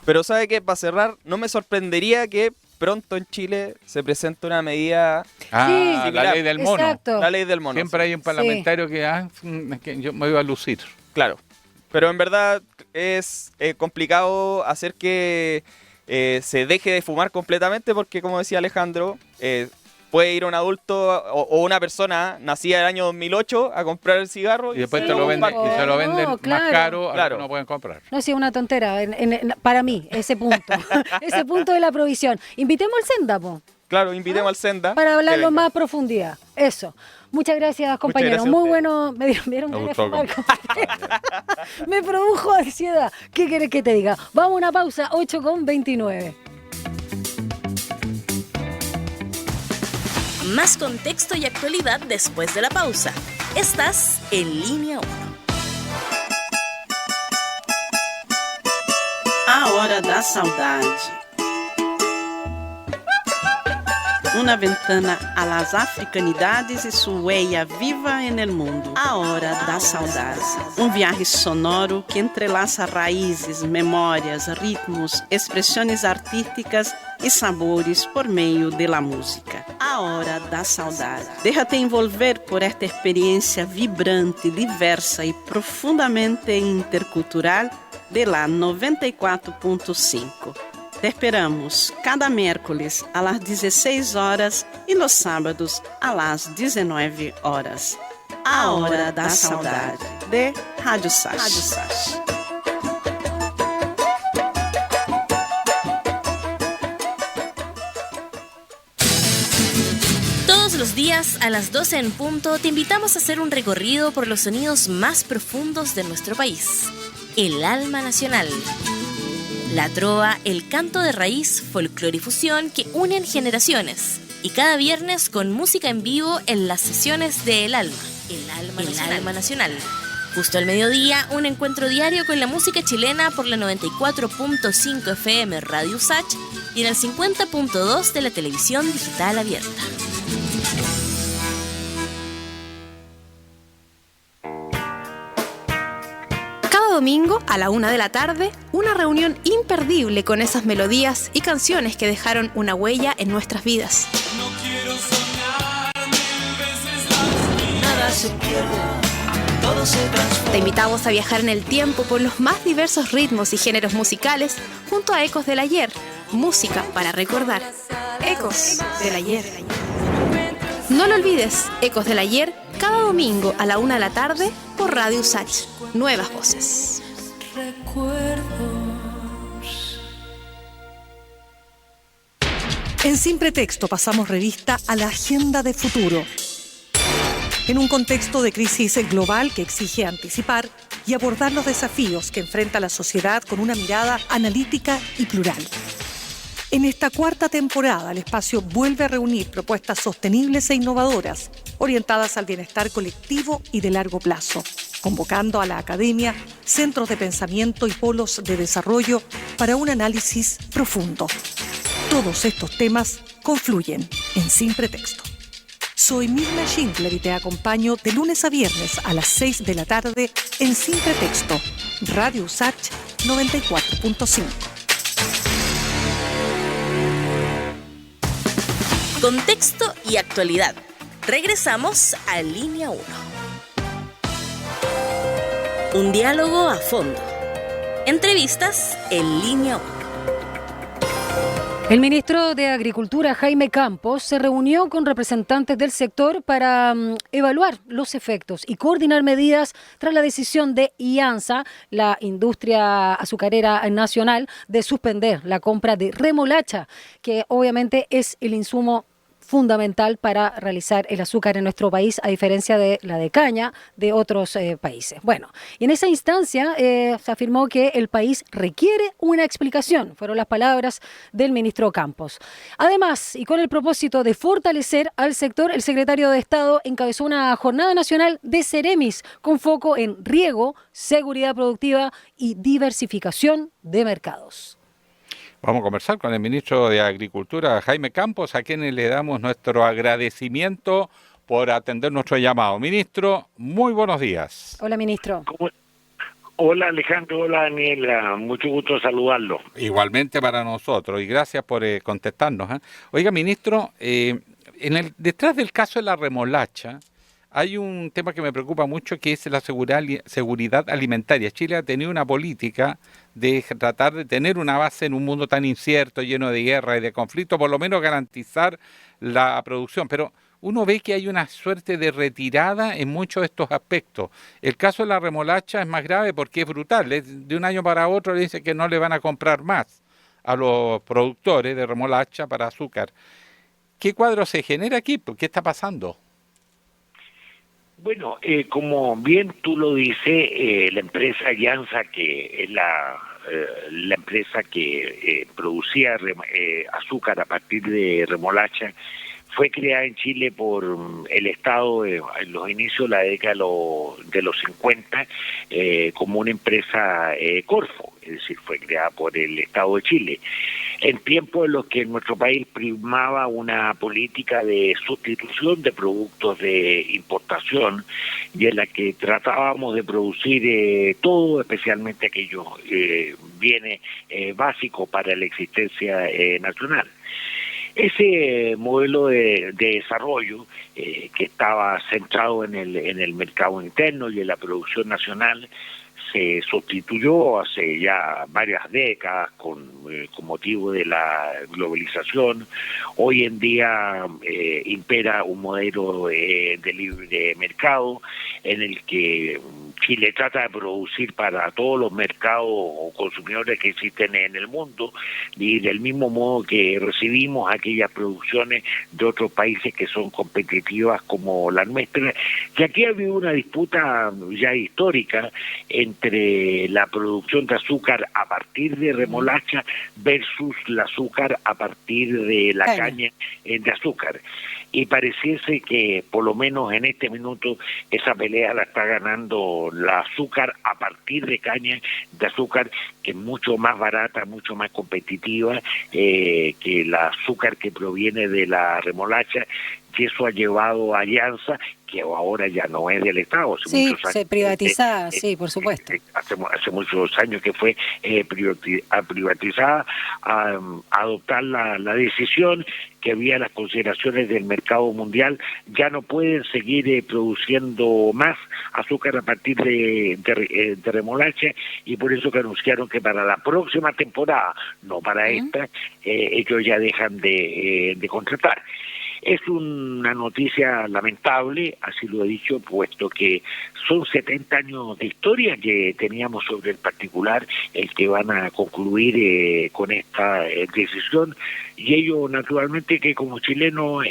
Pero ¿sabe qué? Para cerrar, no me sorprendería que pronto en Chile se presente una medida, Ah, similar. la ley del mono. Exacto. la ley del mono. Siempre hay un parlamentario que yo me iba a lucir. Claro. Pero en verdad es complicado hacer que se deje de fumar completamente, porque como decía Alejandro, puede ir un adulto o una persona nacida el año 2008 a comprar el cigarro Y después Sí, te lo venden, y se lo venden no, más claro. caro a lo que Claro. no pueden comprar. No, sí, es una tontera. Para mí, ese punto. Ese punto de la provisión. Invitemos al Senda, po, Claro, invitemos al Senda. para hablarlo que venga. más a profundidad. Eso. Muchas gracias, compañeros. gracias a Muy ustedes. bueno. Me dieron Me ganas de gustó fumar, compañero. Me produjo ansiedad. ¿Qué querés que te diga? Vamos a una pausa, 8:29. Más contexto y actualidad después de la pausa. Estás en Línea 1. A Hora da Saudade. Una ventana a las africanidades y su huella viva en el mundo. A Hora da Saudade. Um viaje sonoro que entrelaça raízes, memórias, ritmos, expressões artísticas e sabores por meio de la música. A Hora da Saudade. Déjate envolver por esta experiência vibrante, diversa e profundamente intercultural de la 94.5. Te esperamos cada miércoles a las 16 horas y los sábados a las 19 horas. A Hora da Saudade, de Rádio Sash. Todos los días a las 12 en punto te invitamos a hacer un recorrido por los sonidos más profundos de nuestro país. El alma nacional. La trova, el canto de raíz, folclore y fusión que unen generaciones. Y cada viernes con música en vivo en las sesiones de El Alma. El Alma Nacional. Justo al mediodía, un encuentro diario con la música chilena por la 94.5 FM Radio Sach y en el 50.2 de la televisión digital abierta. Cada domingo a la 1 de la tarde, una reunión imperdible con esas melodías y canciones que dejaron una huella en nuestras vidas. Nada se pierde, todo se transforma. Te invitamos a viajar en el tiempo por los más diversos ritmos y géneros musicales junto a Ecos del Ayer, música para recordar. Ecos del Ayer. No lo olvides, Ecos del Ayer, cada domingo a la 1 de la tarde por Radio Sach. Nuevas voces. En Sin Pretexto pasamos revista a la agenda de futuro. En un contexto de crisis global que exige anticipar y abordar los desafíos que enfrenta la sociedad con una mirada analítica y plural. En esta cuarta temporada, el espacio vuelve a reunir propuestas sostenibles e innovadoras, orientadas al bienestar colectivo y de largo plazo, convocando a la academia, centros de pensamiento y polos de desarrollo para un análisis profundo. Todos estos temas confluyen en Sin Pretexto. Soy Mirna Schindler y te acompaño de lunes a viernes a las 6 de la tarde en Sin Pretexto, Radio Sach 94.5. Contexto y actualidad. Regresamos a Línea 1. Un diálogo a fondo. Entrevistas en Línea 1. El ministro de Agricultura, Jaime Campos, se reunió con representantes del sector para evaluar los efectos y coordinar medidas tras la decisión de IANSA, la industria azucarera nacional, de suspender la compra de remolacha, que obviamente es el insumo fundamental para realizar el azúcar en nuestro país, a diferencia de la de caña de otros países. Bueno, y en esa instancia se afirmó que el país requiere una explicación, fueron las palabras del ministro Campos. Además, y con el propósito de fortalecer al sector, el secretario de Estado encabezó una jornada nacional de Ceremis con foco en riego, seguridad productiva y diversificación de mercados. Vamos a conversar con el ministro de Agricultura, Jaime Campos, a quien le damos nuestro agradecimiento por atender nuestro llamado. Ministro, muy buenos días. Hola, ministro. Hola, Alejandro. Hola, Daniela. Mucho gusto saludarlo. Igualmente para nosotros y gracias por contestarnos. Oiga, ministro, detrás del caso de la remolacha hay un tema que me preocupa mucho, que es la seguridad alimentaria. Chile ha tenido una política de tratar de tener una base en un mundo tan incierto, lleno de guerra y de conflicto, por lo menos garantizar la producción, pero uno ve que hay una suerte de retirada en muchos de estos aspectos. El caso de la remolacha es más grave porque es brutal. De un año para otro le dicen que no le van a comprar más a los productores de remolacha para azúcar. ¿Qué cuadro se genera aquí? ¿Qué está pasando? Bueno, como bien tú lo dices, la empresa Alianza, que es la empresa que producía azúcar a partir de remolacha, fue creada en Chile por el Estado en los inicios de la década de los 50 como una empresa Corfo, es decir, fue creada por el Estado de Chile. En tiempos en los que en nuestro país primaba una política de sustitución de productos de importación y en la que tratábamos de producir todo, especialmente aquellos bienes básicos para la existencia nacional. Ese modelo de desarrollo que estaba centrado en el mercado interno y en la producción nacional se sustituyó hace ya varias décadas con motivo de la globalización. Hoy en día impera un modelo de libre mercado en el que Chile trata de producir para todos los mercados o consumidores que existen en el mundo, y del mismo modo que recibimos aquellas producciones de otros países que son competitivas como la nuestra. Y aquí ha habido una disputa ya histórica entre la producción de azúcar a partir de remolacha versus el azúcar a partir de la caña de azúcar. Y pareciese que por lo menos en este minuto esa pelea la está ganando la azúcar a partir de caña de azúcar, que es mucho más barata, mucho más competitiva que la azúcar que proviene de la remolacha, y eso ha llevado a Alianza, que ahora ya no es del Estado. Hace Sí, muchos años, se privatizaba, sí, por supuesto. Hace muchos años que fue privatizada, a adoptar la decisión que había las consideraciones del mercado mundial, ya no pueden seguir produciendo más azúcar a partir de remolacha, y por eso que anunciaron que para la próxima temporada, no para esta, ellos ya dejan de contratar. Es una noticia lamentable, así lo he dicho, puesto que son 70 años de historia que teníamos sobre el particular, el que van a concluir con esta decisión, y ello naturalmente que como chilenos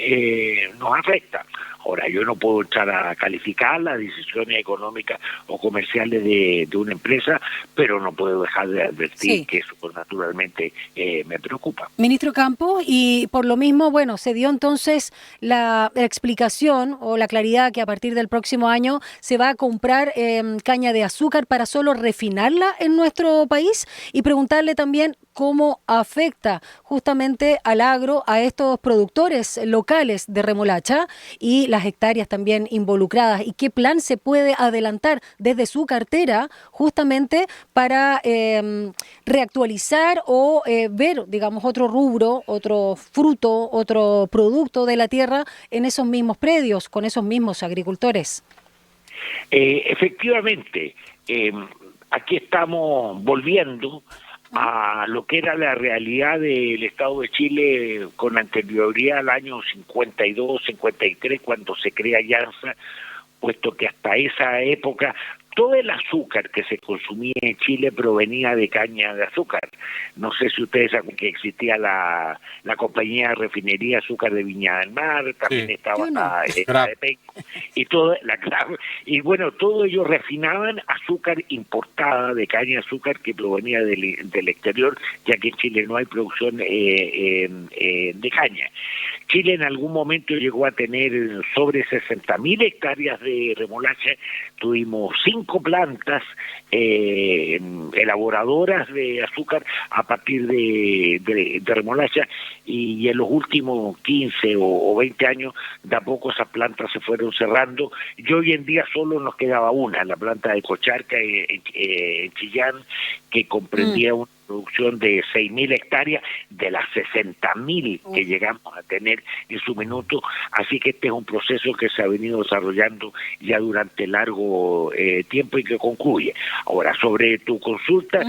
nos afecta. Ahora, yo no puedo entrar a calificar las decisiones económicas o comerciales de una empresa, pero no puedo dejar de advertir que eso naturalmente me preocupa. Ministro Campos, y por lo mismo, bueno, se dio entonces la explicación o la claridad que a partir del próximo año se va a comprar caña de azúcar para solo refinarla en nuestro país, y preguntarle también cómo afecta justamente al agro, a estos productores locales de remolacha y las hectáreas también involucradas, y qué plan se puede adelantar desde su cartera justamente para reactualizar o ver, digamos, otro rubro, otro fruto, otro producto de la tierra en esos mismos predios, con esos mismos agricultores. Efectivamente, aquí estamos volviendo a lo que era la realidad del Estado de Chile con anterioridad al año 52, 53, cuando se crea Alianza, puesto que hasta esa época todo el azúcar que se consumía en Chile provenía de caña de azúcar. No sé si ustedes saben que existía la compañía de refinería Azúcar de Viña del Mar, también estaba la de Peña, y todo, y bueno, todos ellos refinaban azúcar importada de caña de azúcar que provenía del exterior, ya que en Chile no hay producción de caña. Chile en algún momento llegó a tener sobre 60.000 hectáreas de remolacha. Tuvimos 5 plantas elaboradoras de azúcar a partir de remolacha, y en los últimos 15 o 20 años de a poco esas plantas se fueron cerrando, y hoy en día solo nos quedaba una, la planta de Cocharca en Chillán, que comprendía una producción de 6.000 hectáreas de las 60.000 que llegamos a tener en su minuto, así que este es un proceso que se ha venido desarrollando ya durante largo tiempo y que concluye. Ahora, sobre tu consulta,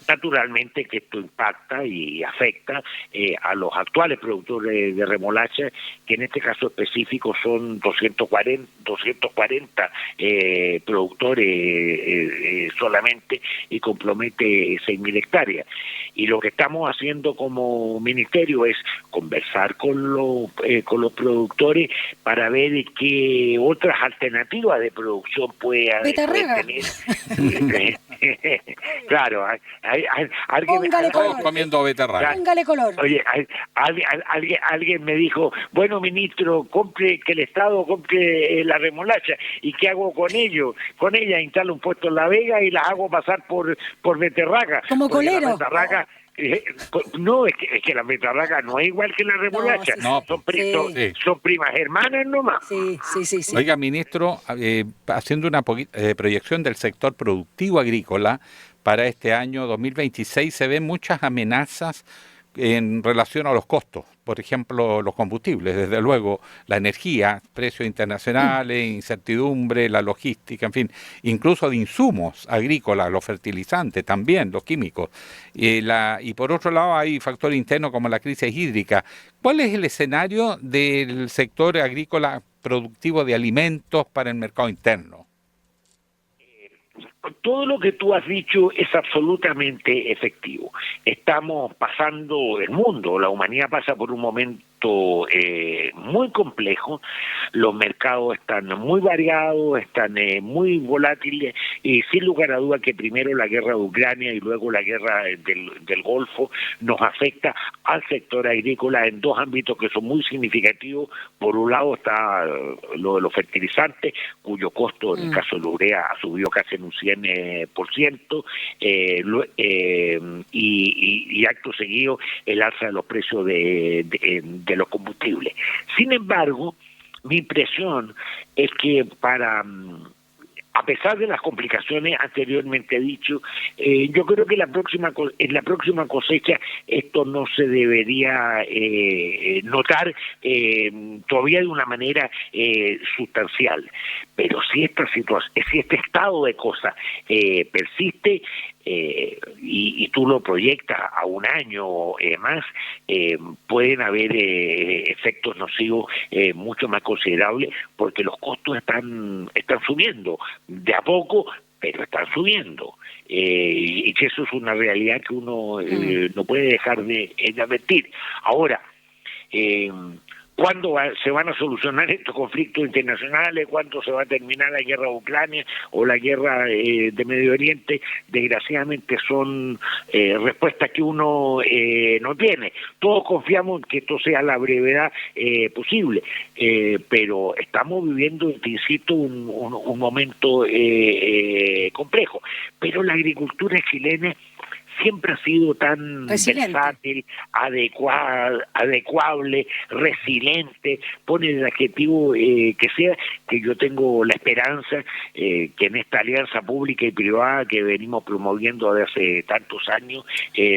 naturalmente que esto impacta y afecta a los actuales productores de remolacha, que en este caso específico son 240 productores solamente, y compromete 6.000 hectáreas. Y lo que estamos haciendo como ministerio es conversar con los productores para ver qué otras alternativas de producción pueden tener. Claro, todos comiendo beterraga. Póngale color. Oye, alguien me dijo, bueno, ministro, que el Estado compre la remolacha, ¿y qué hago con ello? Con ella instalo un puesto en La Vega y las hago pasar por beterraga. Como colero. La beterraga, no, es que la beterraga no es igual que la remolacha. Son primas hermanas nomás. Sí. Oiga, ministro, haciendo una proyección del sector productivo agrícola para este año 2026, se ven muchas amenazas en relación a los costos. Por ejemplo, los combustibles, desde luego, la energía, precios internacionales, incertidumbre, la logística, en fin, incluso de insumos agrícolas, los fertilizantes también, los químicos. Y por otro lado hay factores internos como la crisis hídrica. ¿Cuál es el escenario del sector agrícola productivo de alimentos para el mercado interno? Todo lo que tú has dicho es absolutamente efectivo. Estamos pasando, el mundo, la humanidad pasa por un momento muy complejo, los mercados están muy variados, están muy volátiles, y sin lugar a duda que primero la guerra de Ucrania y luego la guerra del Golfo nos afecta al sector agrícola en dos ámbitos que son muy significativos. Por un lado está lo de los fertilizantes, cuyo costo en el caso de la urea ha subido casi en un 100%, y acto seguido el alza de los precios de los combustibles. Sin embargo, mi impresión es que a pesar de las complicaciones anteriormente dicho, yo creo que en la próxima cosecha esto no se debería notar todavía de una manera sustancial. Pero si este estado de cosas persiste, y tú lo proyectas a un año más, pueden haber efectos nocivos mucho más considerables, porque los costos están subiendo de a poco, pero están subiendo, y que eso es una realidad que uno no puede dejar de advertir. Ahora, ¿cuándo se van a solucionar estos conflictos internacionales? ¿Cuándo se va a terminar la guerra de Ucrania o la guerra de Medio Oriente? Desgraciadamente son respuestas que uno no tiene. Todos confiamos en que esto sea la brevedad posible, pero estamos viviendo, te insisto, un momento complejo. Pero la agricultura chilena siempre ha sido tan versátil, adecuable, resiliente, pone el adjetivo que sea, que yo tengo la esperanza que en esta alianza pública y privada que venimos promoviendo desde hace tantos años,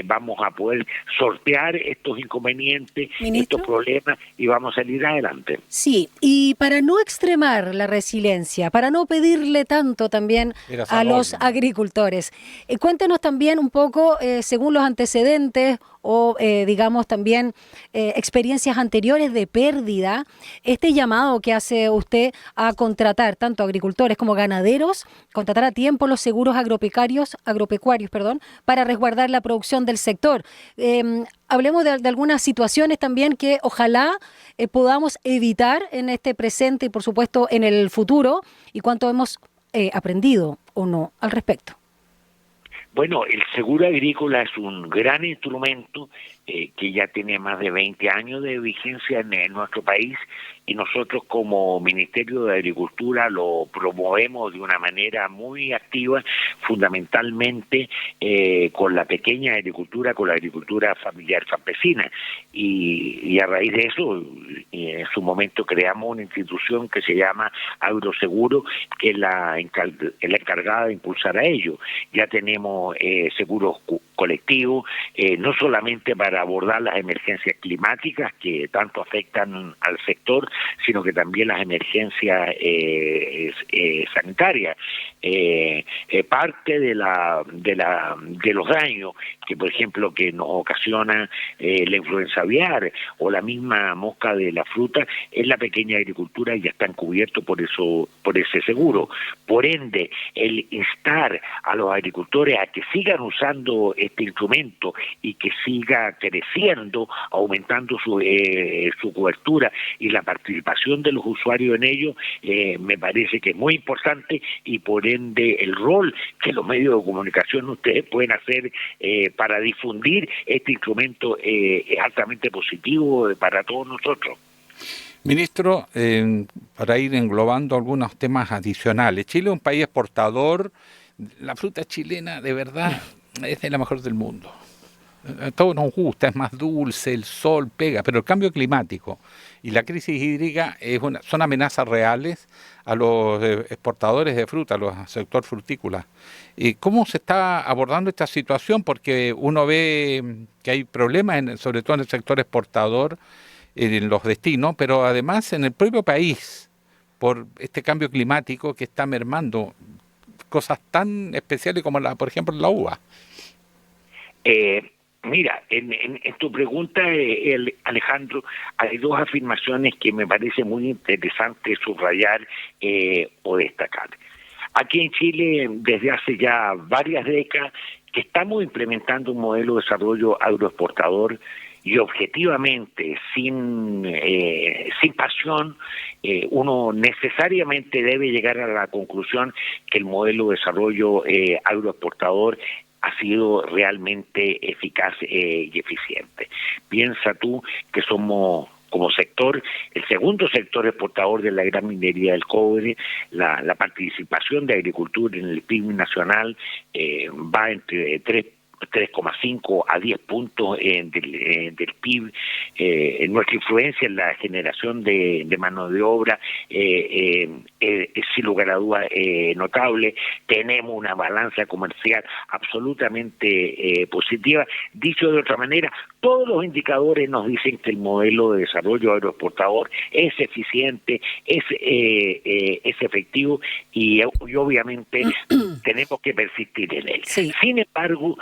vamos a poder sortear estos inconvenientes, estos problemas, y vamos a salir adelante. Sí, y para no extremar la resiliencia, para no pedirle tanto también a los agricultores, cuéntenos también un poco, según los antecedentes o digamos también experiencias anteriores de pérdida, este llamado que hace usted a contratar tanto agricultores como ganaderos, contratar a tiempo los seguros agropecuarios, para resguardar la producción del sector. Hablemos de algunas situaciones también que ojalá podamos evitar en este presente y por supuesto en el futuro, y cuánto hemos aprendido o no al respecto. Bueno, el seguro agrícola es un gran instrumento que ya tiene más de 20 años de vigencia en nuestro país, y nosotros como Ministerio de Agricultura lo promovemos de una manera muy activa, fundamentalmente con la pequeña agricultura, con la agricultura familiar campesina, y a raíz de eso en su momento creamos una institución que se llama Agroseguro, que es la encargada de impulsar a ello. Ya tenemos seguros colectivo, no solamente para abordar las emergencias climáticas que tanto afectan al sector, sino que también las emergencias sanitarias. Parte de los daños que, por ejemplo, que nos ocasiona la influenza aviar o la misma mosca de la fruta, en la pequeña agricultura ya están cubiertos por ese seguro. Por ende, el instar a los agricultores a que sigan usando este instrumento y que siga creciendo, aumentando su cobertura y la participación de los usuarios en ello, me parece que es muy importante, y por ende el rol que los medios de comunicación ustedes pueden hacer para difundir este instrumento es altamente positivo para todos nosotros. Ministro, para ir englobando algunos temas adicionales, Chile es un país exportador. La fruta chilena de verdad es de la mejor del mundo. A todos nos gusta, es más dulce, el sol pega, pero el cambio climático y la crisis hídrica son amenazas reales a los exportadores de fruta, al sector frutícola. ¿Cómo se está abordando esta situación? Porque uno ve que hay problemas, sobre todo en el sector exportador, en los destinos, pero además en el propio país, por este cambio climático que está mermando cosas tan especiales como, por ejemplo, la uva. Mira, en tu pregunta, Alejandro, hay dos afirmaciones que me parece muy interesante subrayar o destacar. Aquí en Chile, desde hace ya varias décadas, que estamos implementando un modelo de desarrollo agroexportador, y objetivamente, sin pasión, uno necesariamente debe llegar a la conclusión que el modelo de desarrollo agroexportador ha sido realmente eficaz y eficiente. Piensa tú que somos, como sector, el segundo sector exportador de la gran minería del cobre. La participación de agricultura en el PIB nacional va entre 3,5 a 10 puntos del PIB. Nuestra influencia en la generación de mano de obra es sin lugar a dudas notable. Tenemos una balanza comercial absolutamente positiva. Dicho de otra manera, todos los indicadores nos dicen que el modelo de desarrollo agroexportador es eficiente, es efectivo y obviamente tenemos que persistir en él. Sí. Sin embargo,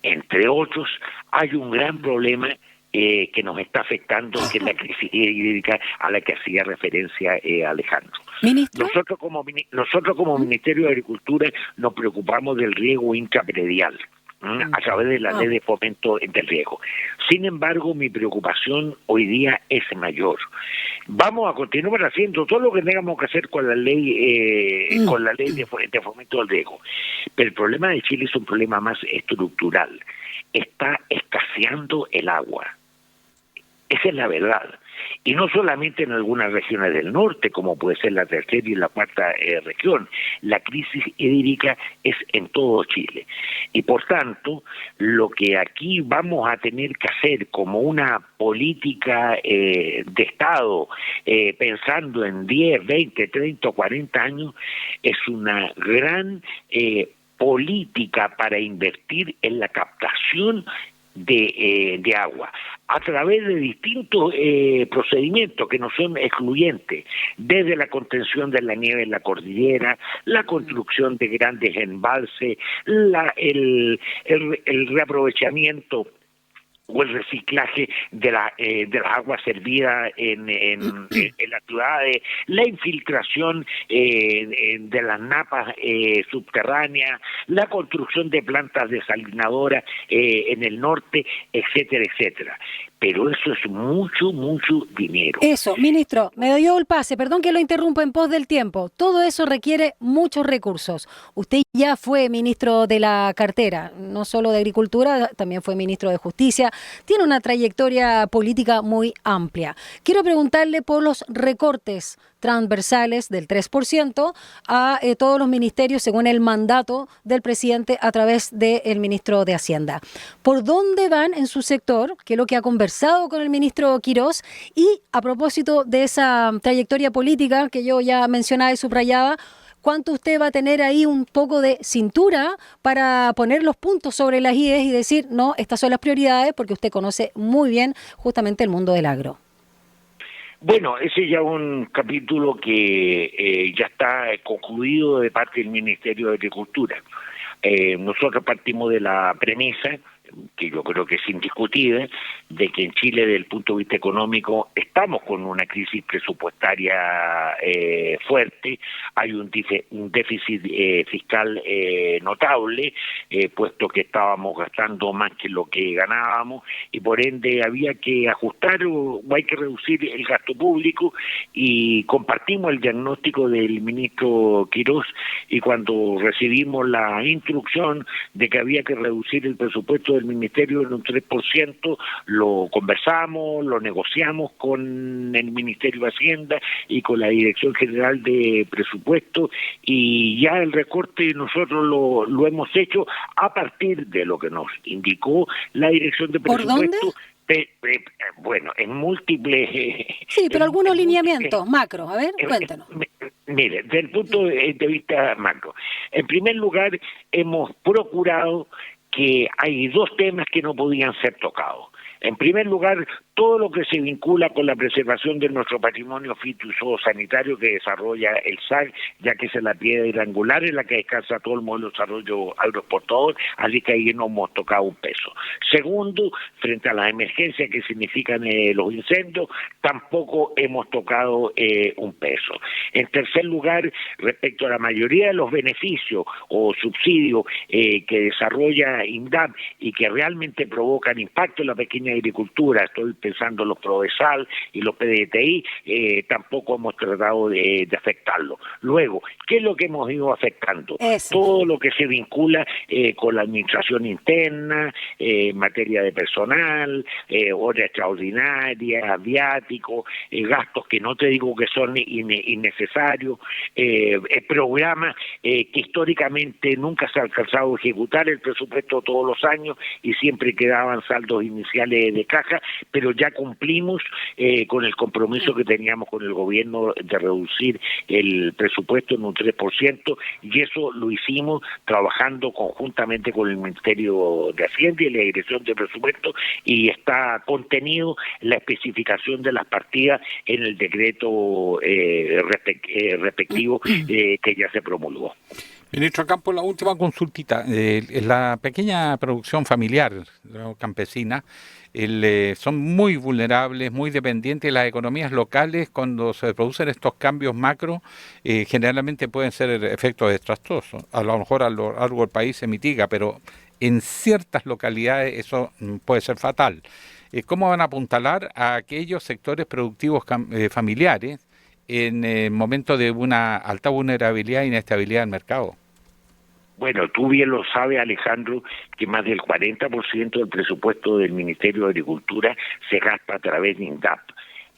entre otros, hay un gran problema que nos está afectando, que es la crisis hídrica a la que hacía referencia Alejandro. ¿Ministro? Nosotros como Ministerio de Agricultura nos preocupamos del riego intrapredial a través de la ley de fomento del riego. Sin embargo, mi preocupación hoy día es mayor. Vamos a continuar haciendo todo lo que tengamos que hacer con la ley de fomento del riego. Pero el problema de Chile es un problema más estructural. Está escaseando el agua. Esa es la verdad. Y no solamente en algunas regiones del norte, como puede ser la tercera y la cuarta región. La crisis hídrica es en todo Chile. Y por tanto, lo que aquí vamos a tener que hacer como una política de Estado, pensando en 10, 20, 30 o 40 años, es una gran política para invertir en la captación de agua a través de distintos procedimientos que no son excluyentes, desde la contención de la nieve en la cordillera, la construcción de grandes embalses, el reaprovechamiento o el reciclaje de las aguas servidas en las ciudades, la infiltración de las napas subterráneas, la construcción de plantas desalinadoras en el norte, etcétera, etcétera. Pero eso es mucho, mucho dinero. Eso, ministro, me dio el pase, perdón que lo interrumpa en pos del tiempo. Todo eso requiere muchos recursos. Usted ya fue ministro de la cartera, no solo de Agricultura, también fue ministro de Justicia. Tiene una trayectoria política muy amplia. Quiero preguntarle por los recortes transversales del 3% a todos los ministerios según el mandato del presidente a través del ministro de Hacienda. ¿Por dónde van en su sector? ¿Qué es lo que ha conversado con el ministro Quirós? Y a propósito de esa trayectoria política que yo ya mencionaba y subrayaba, cuánto usted va a tener ahí un poco de cintura para poner los puntos sobre las IES y decir, no, estas son las prioridades, porque usted conoce muy bien justamente el mundo del agro. Bueno, ese ya es un capítulo que ya está concluido de parte del Ministerio de Agricultura. Nosotros partimos de la premisa, que yo creo que es indiscutible, de que en Chile, desde el punto de vista económico, estamos con una crisis presupuestaria fuerte, hay un déficit fiscal notable, puesto que estábamos gastando más que lo que ganábamos, y por ende había que ajustar o hay que reducir el gasto público, y compartimos el diagnóstico del ministro Quirós, y cuando recibimos la instrucción de que había que reducir el presupuesto del Ministerio en un 3%, lo conversamos, lo negociamos con el Ministerio de Hacienda y con la Dirección General de Presupuesto, y ya el recorte nosotros lo hemos hecho a partir de lo que nos indicó la Dirección de Presupuesto. ¿Por dónde? Bueno, en múltiples... Sí, pero algunos lineamientos macros, a ver, cuéntanos. Mire, desde el punto de vista macro, en primer lugar hemos procurado que hay dos temas que no podían ser tocados. En primer lugar, todo lo que se vincula con la preservación de nuestro patrimonio fito y zoosanitario que desarrolla el SAC, ya que es la piedra angular en la que descansa todo el modelo de desarrollo agroexportador, así que ahí no hemos tocado un peso. Segundo, frente a las emergencias que significan los incendios, tampoco hemos tocado un peso. En tercer lugar, respecto a la mayoría de los beneficios o subsidios que desarrolla INDAP y que realmente provocan impacto en la pequeña agricultura, estoy pensando en los Prodesal y los PDTI, tampoco hemos tratado de afectarlo. Luego, ¿qué es lo que hemos ido afectando? Todo lo que se vincula con la administración interna, materia de personal, horas extraordinarias, viáticos, gastos que no te digo que son innecesarios, programas que históricamente nunca se ha alcanzado a ejecutar el presupuesto todos los años y siempre quedaban saldos iniciales de caja, pero ya cumplimos con el compromiso que teníamos con el gobierno de reducir el presupuesto en un 3%, y eso lo hicimos trabajando conjuntamente con el Ministerio de Hacienda y la Dirección de Presupuesto, y está contenido la especificación de las partidas en el decreto respectivo que ya se promulgó. Ministro Campos, la última consultita. La pequeña producción familiar campesina son muy vulnerables, muy dependientes de las economías locales. Cuando se producen estos cambios macro, generalmente pueden ser efectos desastrosos. A lo mejor a lo largo del país se mitiga, pero en ciertas localidades eso puede ser fatal. ¿Cómo van a apuntalar a aquellos sectores productivos familiares en el momento de una alta vulnerabilidad e inestabilidad del mercado? Bueno, tú bien lo sabes, Alejandro, que más del 40% del presupuesto del Ministerio de Agricultura se gasta a través de INDAP.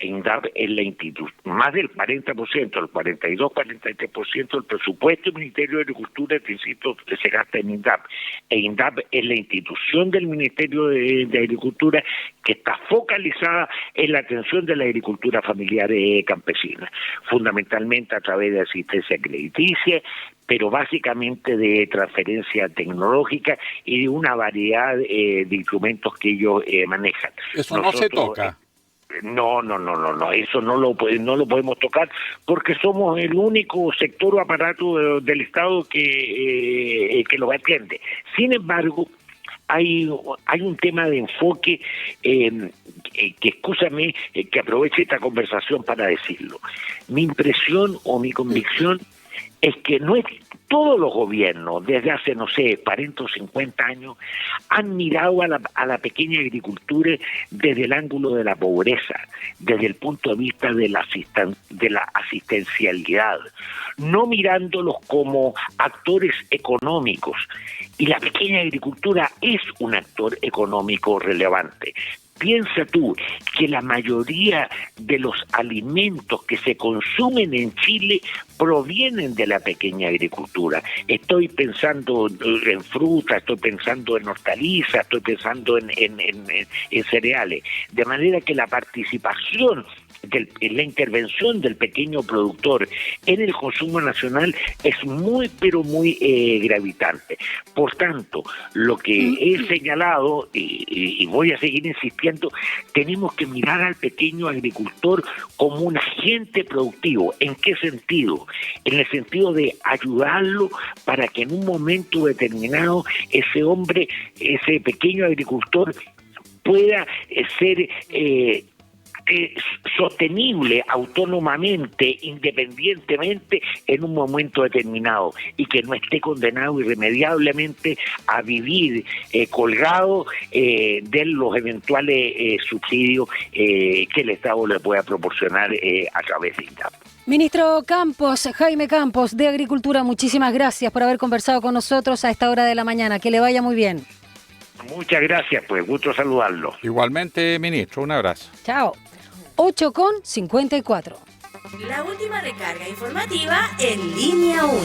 INDAP es la institución, más del 40%, el 42-43% del presupuesto del Ministerio de Agricultura, te insisto, se gasta en INDAP. E INDAP es la institución del Ministerio de Agricultura que está focalizada en la atención de la agricultura familiar campesina, fundamentalmente a través de asistencia crediticia, pero básicamente de transferencia tecnológica y de una variedad de instrumentos que ellos manejan. Eso no se toca. No, eso no lo podemos tocar porque somos el único sector o aparato del Estado que lo atiende. Sin embargo, hay un tema de enfoque que excúsame que aproveche esta conversación para decirlo. Mi impresión o mi convicción es que no es todos los gobiernos, desde hace, 40 o 50 años, han mirado a la pequeña agricultura desde el ángulo de la pobreza, desde el punto de vista de la asistencialidad, no mirándolos como actores económicos. Y la pequeña agricultura es un actor económico relevante. Piensa tú que la mayoría de los alimentos que se consumen en Chile provienen de la pequeña agricultura. Estoy pensando en fruta, estoy pensando en hortalizas, estoy pensando en cereales. De manera que la participación la intervención del pequeño productor en el consumo nacional es muy, pero muy gravitante. Por tanto, lo que he señalado, y voy a seguir insistiendo, tenemos que mirar al pequeño agricultor como un agente productivo. ¿En qué sentido? En el sentido de ayudarlo para que en un momento determinado ese hombre, ese pequeño agricultor, pueda ser sostenible autónomamente, independientemente en un momento determinado, y que no esté condenado irremediablemente a vivir colgado de los eventuales subsidios que el Estado le pueda proporcionar a través de INDAP. Ministro Campos, Jaime Campos, de Agricultura, muchísimas gracias por haber conversado con nosotros a esta hora de la mañana. Que le vaya muy bien. Muchas gracias, pues, gusto saludarlo. Igualmente, ministro, un abrazo. Chao. 8:54. La última recarga informativa en línea 1.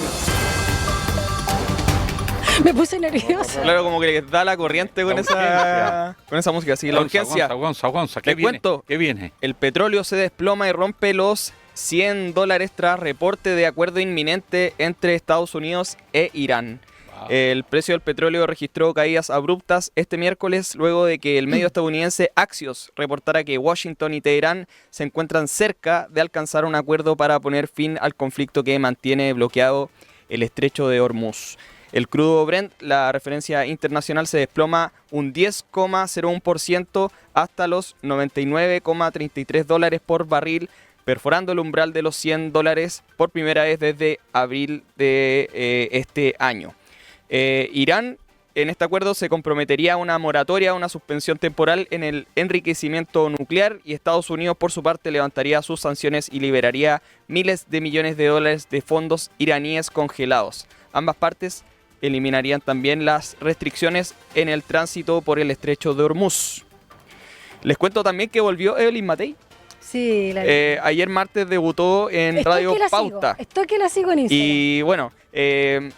Me puse nerviosa. Claro, como que le da la corriente con esa música. Sí, la urgencia. Gonza, ¿qué Les viene? cuento. ¿Qué viene? El petróleo se desploma y rompe los $100 tras reporte de acuerdo inminente entre Estados Unidos e Irán. El precio del petróleo registró caídas abruptas este miércoles luego de que el medio estadounidense Axios reportara que Washington y Teherán se encuentran cerca de alcanzar un acuerdo para poner fin al conflicto que mantiene bloqueado el estrecho de Hormuz. El crudo Brent, la referencia internacional, se desploma un 10,01% hasta los $99,33 por barril, perforando el umbral de los $100 por primera vez desde abril de este año. Irán, en este acuerdo, se comprometería a una moratoria, a una suspensión temporal en el enriquecimiento nuclear, y Estados Unidos, por su parte, levantaría sus sanciones y liberaría miles de millones de dólares de fondos iraníes congelados. Ambas partes eliminarían también las restricciones en el tránsito por el estrecho de Hormuz. Les cuento también que volvió Evelyn Matei. Sí, ayer martes debutó en Radio Pauta. Estoy que la sigo en Instagram. Y bueno,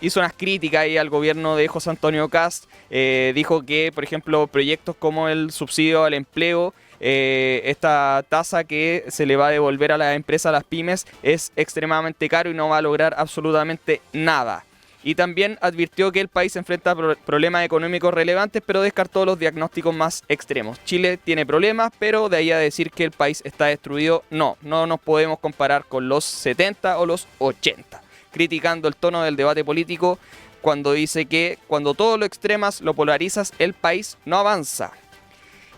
hizo unas críticas ahí al gobierno de José Antonio Kast. Dijo que, por ejemplo, proyectos como el subsidio al empleo, esta tasa que se le va a devolver a las empresas, a las pymes, es extremadamente caro y no va a lograr absolutamente nada. Y también advirtió que el país enfrenta problemas económicos relevantes, pero descartó los diagnósticos más extremos. Chile tiene problemas, pero de ahí a decir que el país está destruido, no nos podemos comparar con los 70 o los 80. Criticando el tono del debate político cuando dice que cuando todo lo extremas, lo polarizas, el país no avanza.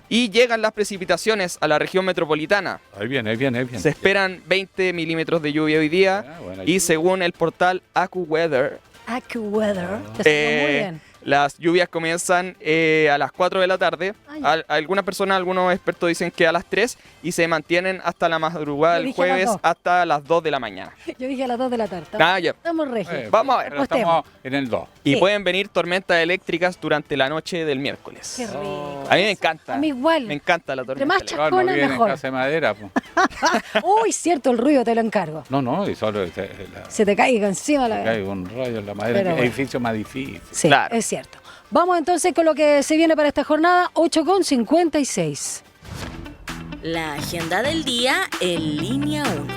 Y llegan las precipitaciones a la región metropolitana. Ahí viene. Se esperan 20 milímetros de lluvia hoy día, y según el portal AccuWeather, muy bien. las lluvias comienzan a las 4 de la tarde. Algunas personas, algunos expertos dicen que a las 3, y se mantienen hasta la madrugada del jueves hasta las 2 de la mañana. Yo dije a las 2 de la tarde. Estamos regios. Vamos a ver. Estamos en el 2. Y pueden venir tormentas eléctricas durante la noche del miércoles. Qué rico. A mí me encanta. A mí igual. Me encanta la tormenta. Entre más chascona, mejor. En casa de madera, po. Uy, cierto, el ruido te lo encargo. No, y solo se te caiga encima se cae un rayo en la madera. Pero El edificio más difícil. Sí, claro. Es cierto. Vamos entonces con lo que se viene para esta jornada, 8:56. La agenda del día en línea 1.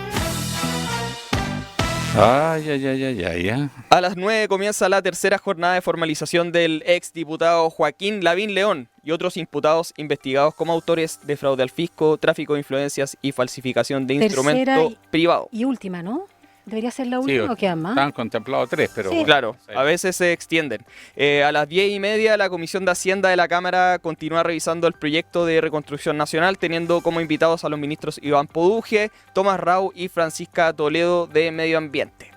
Ay. A las 9 comienza la tercera jornada de formalización del exdiputado Joaquín Lavín León y otros imputados investigados como autores de fraude al fisco, tráfico de influencias y falsificación de instrumento privado. Y última, ¿no? ¿Debería ser la última o queda más? Están contemplados 3, pero... Sí. Bueno, claro, a veces se extienden. A las 10:30 la Comisión de Hacienda de la Cámara continúa revisando el proyecto de reconstrucción nacional, teniendo como invitados a los ministros Iván Poduje, Tomás Rau y Francisca Toledo de Medio Ambiente.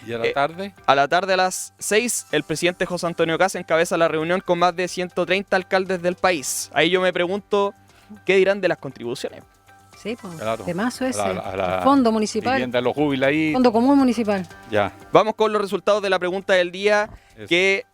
¿Y a la tarde? A la tarde, a las 6, el presidente José Antonio Kast encabeza la reunión con más de 130 alcaldes del país. Ahí yo me pregunto, ¿qué dirán de las contribuciones? Sí, pues, claro. Temazo ese. A Fondo municipal. Vivienda, los jubilados ahí. Fondo común municipal. Ya. Vamos con los resultados de la pregunta del día, que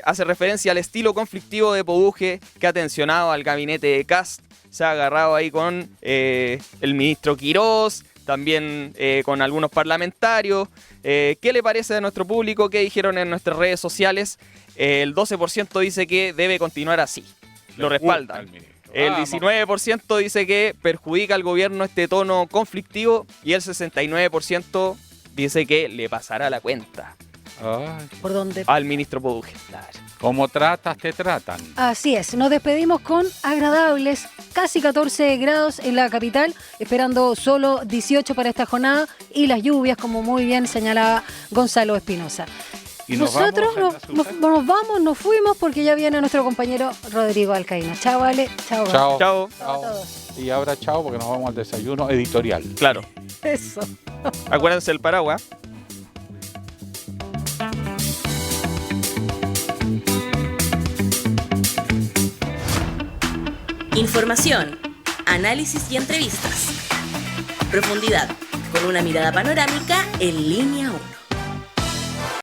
hace referencia al estilo conflictivo de Poduje, que ha tensionado al gabinete de Kast. Se ha agarrado ahí con el ministro Quirós, también con algunos parlamentarios. ¿Qué le parece a nuestro público? ¿Qué dijeron en nuestras redes sociales? El 12% dice que debe continuar así. Lo respaldan. El 19% dice que perjudica al gobierno este tono conflictivo y el 69% dice que le pasará la cuenta. Ay. ¿Por dónde? Al ministro Poduje. Como tratas, te tratan. Así es, nos despedimos con agradables, casi 14 grados en la capital, esperando solo 18 para esta jornada y las lluvias, como muy bien señalaba Gonzalo Espinosa. ¿Y Nosotros nos fuimos porque ya viene nuestro compañero Rodrigo Alcaíno. Chao, Ale. Chao. Chao. Chao. Chao a todos. Y ahora chao porque nos vamos al desayuno editorial. Claro. Eso. Acuérdense el paraguas. Información, análisis y entrevistas. Profundidad, con una mirada panorámica en Línea 1.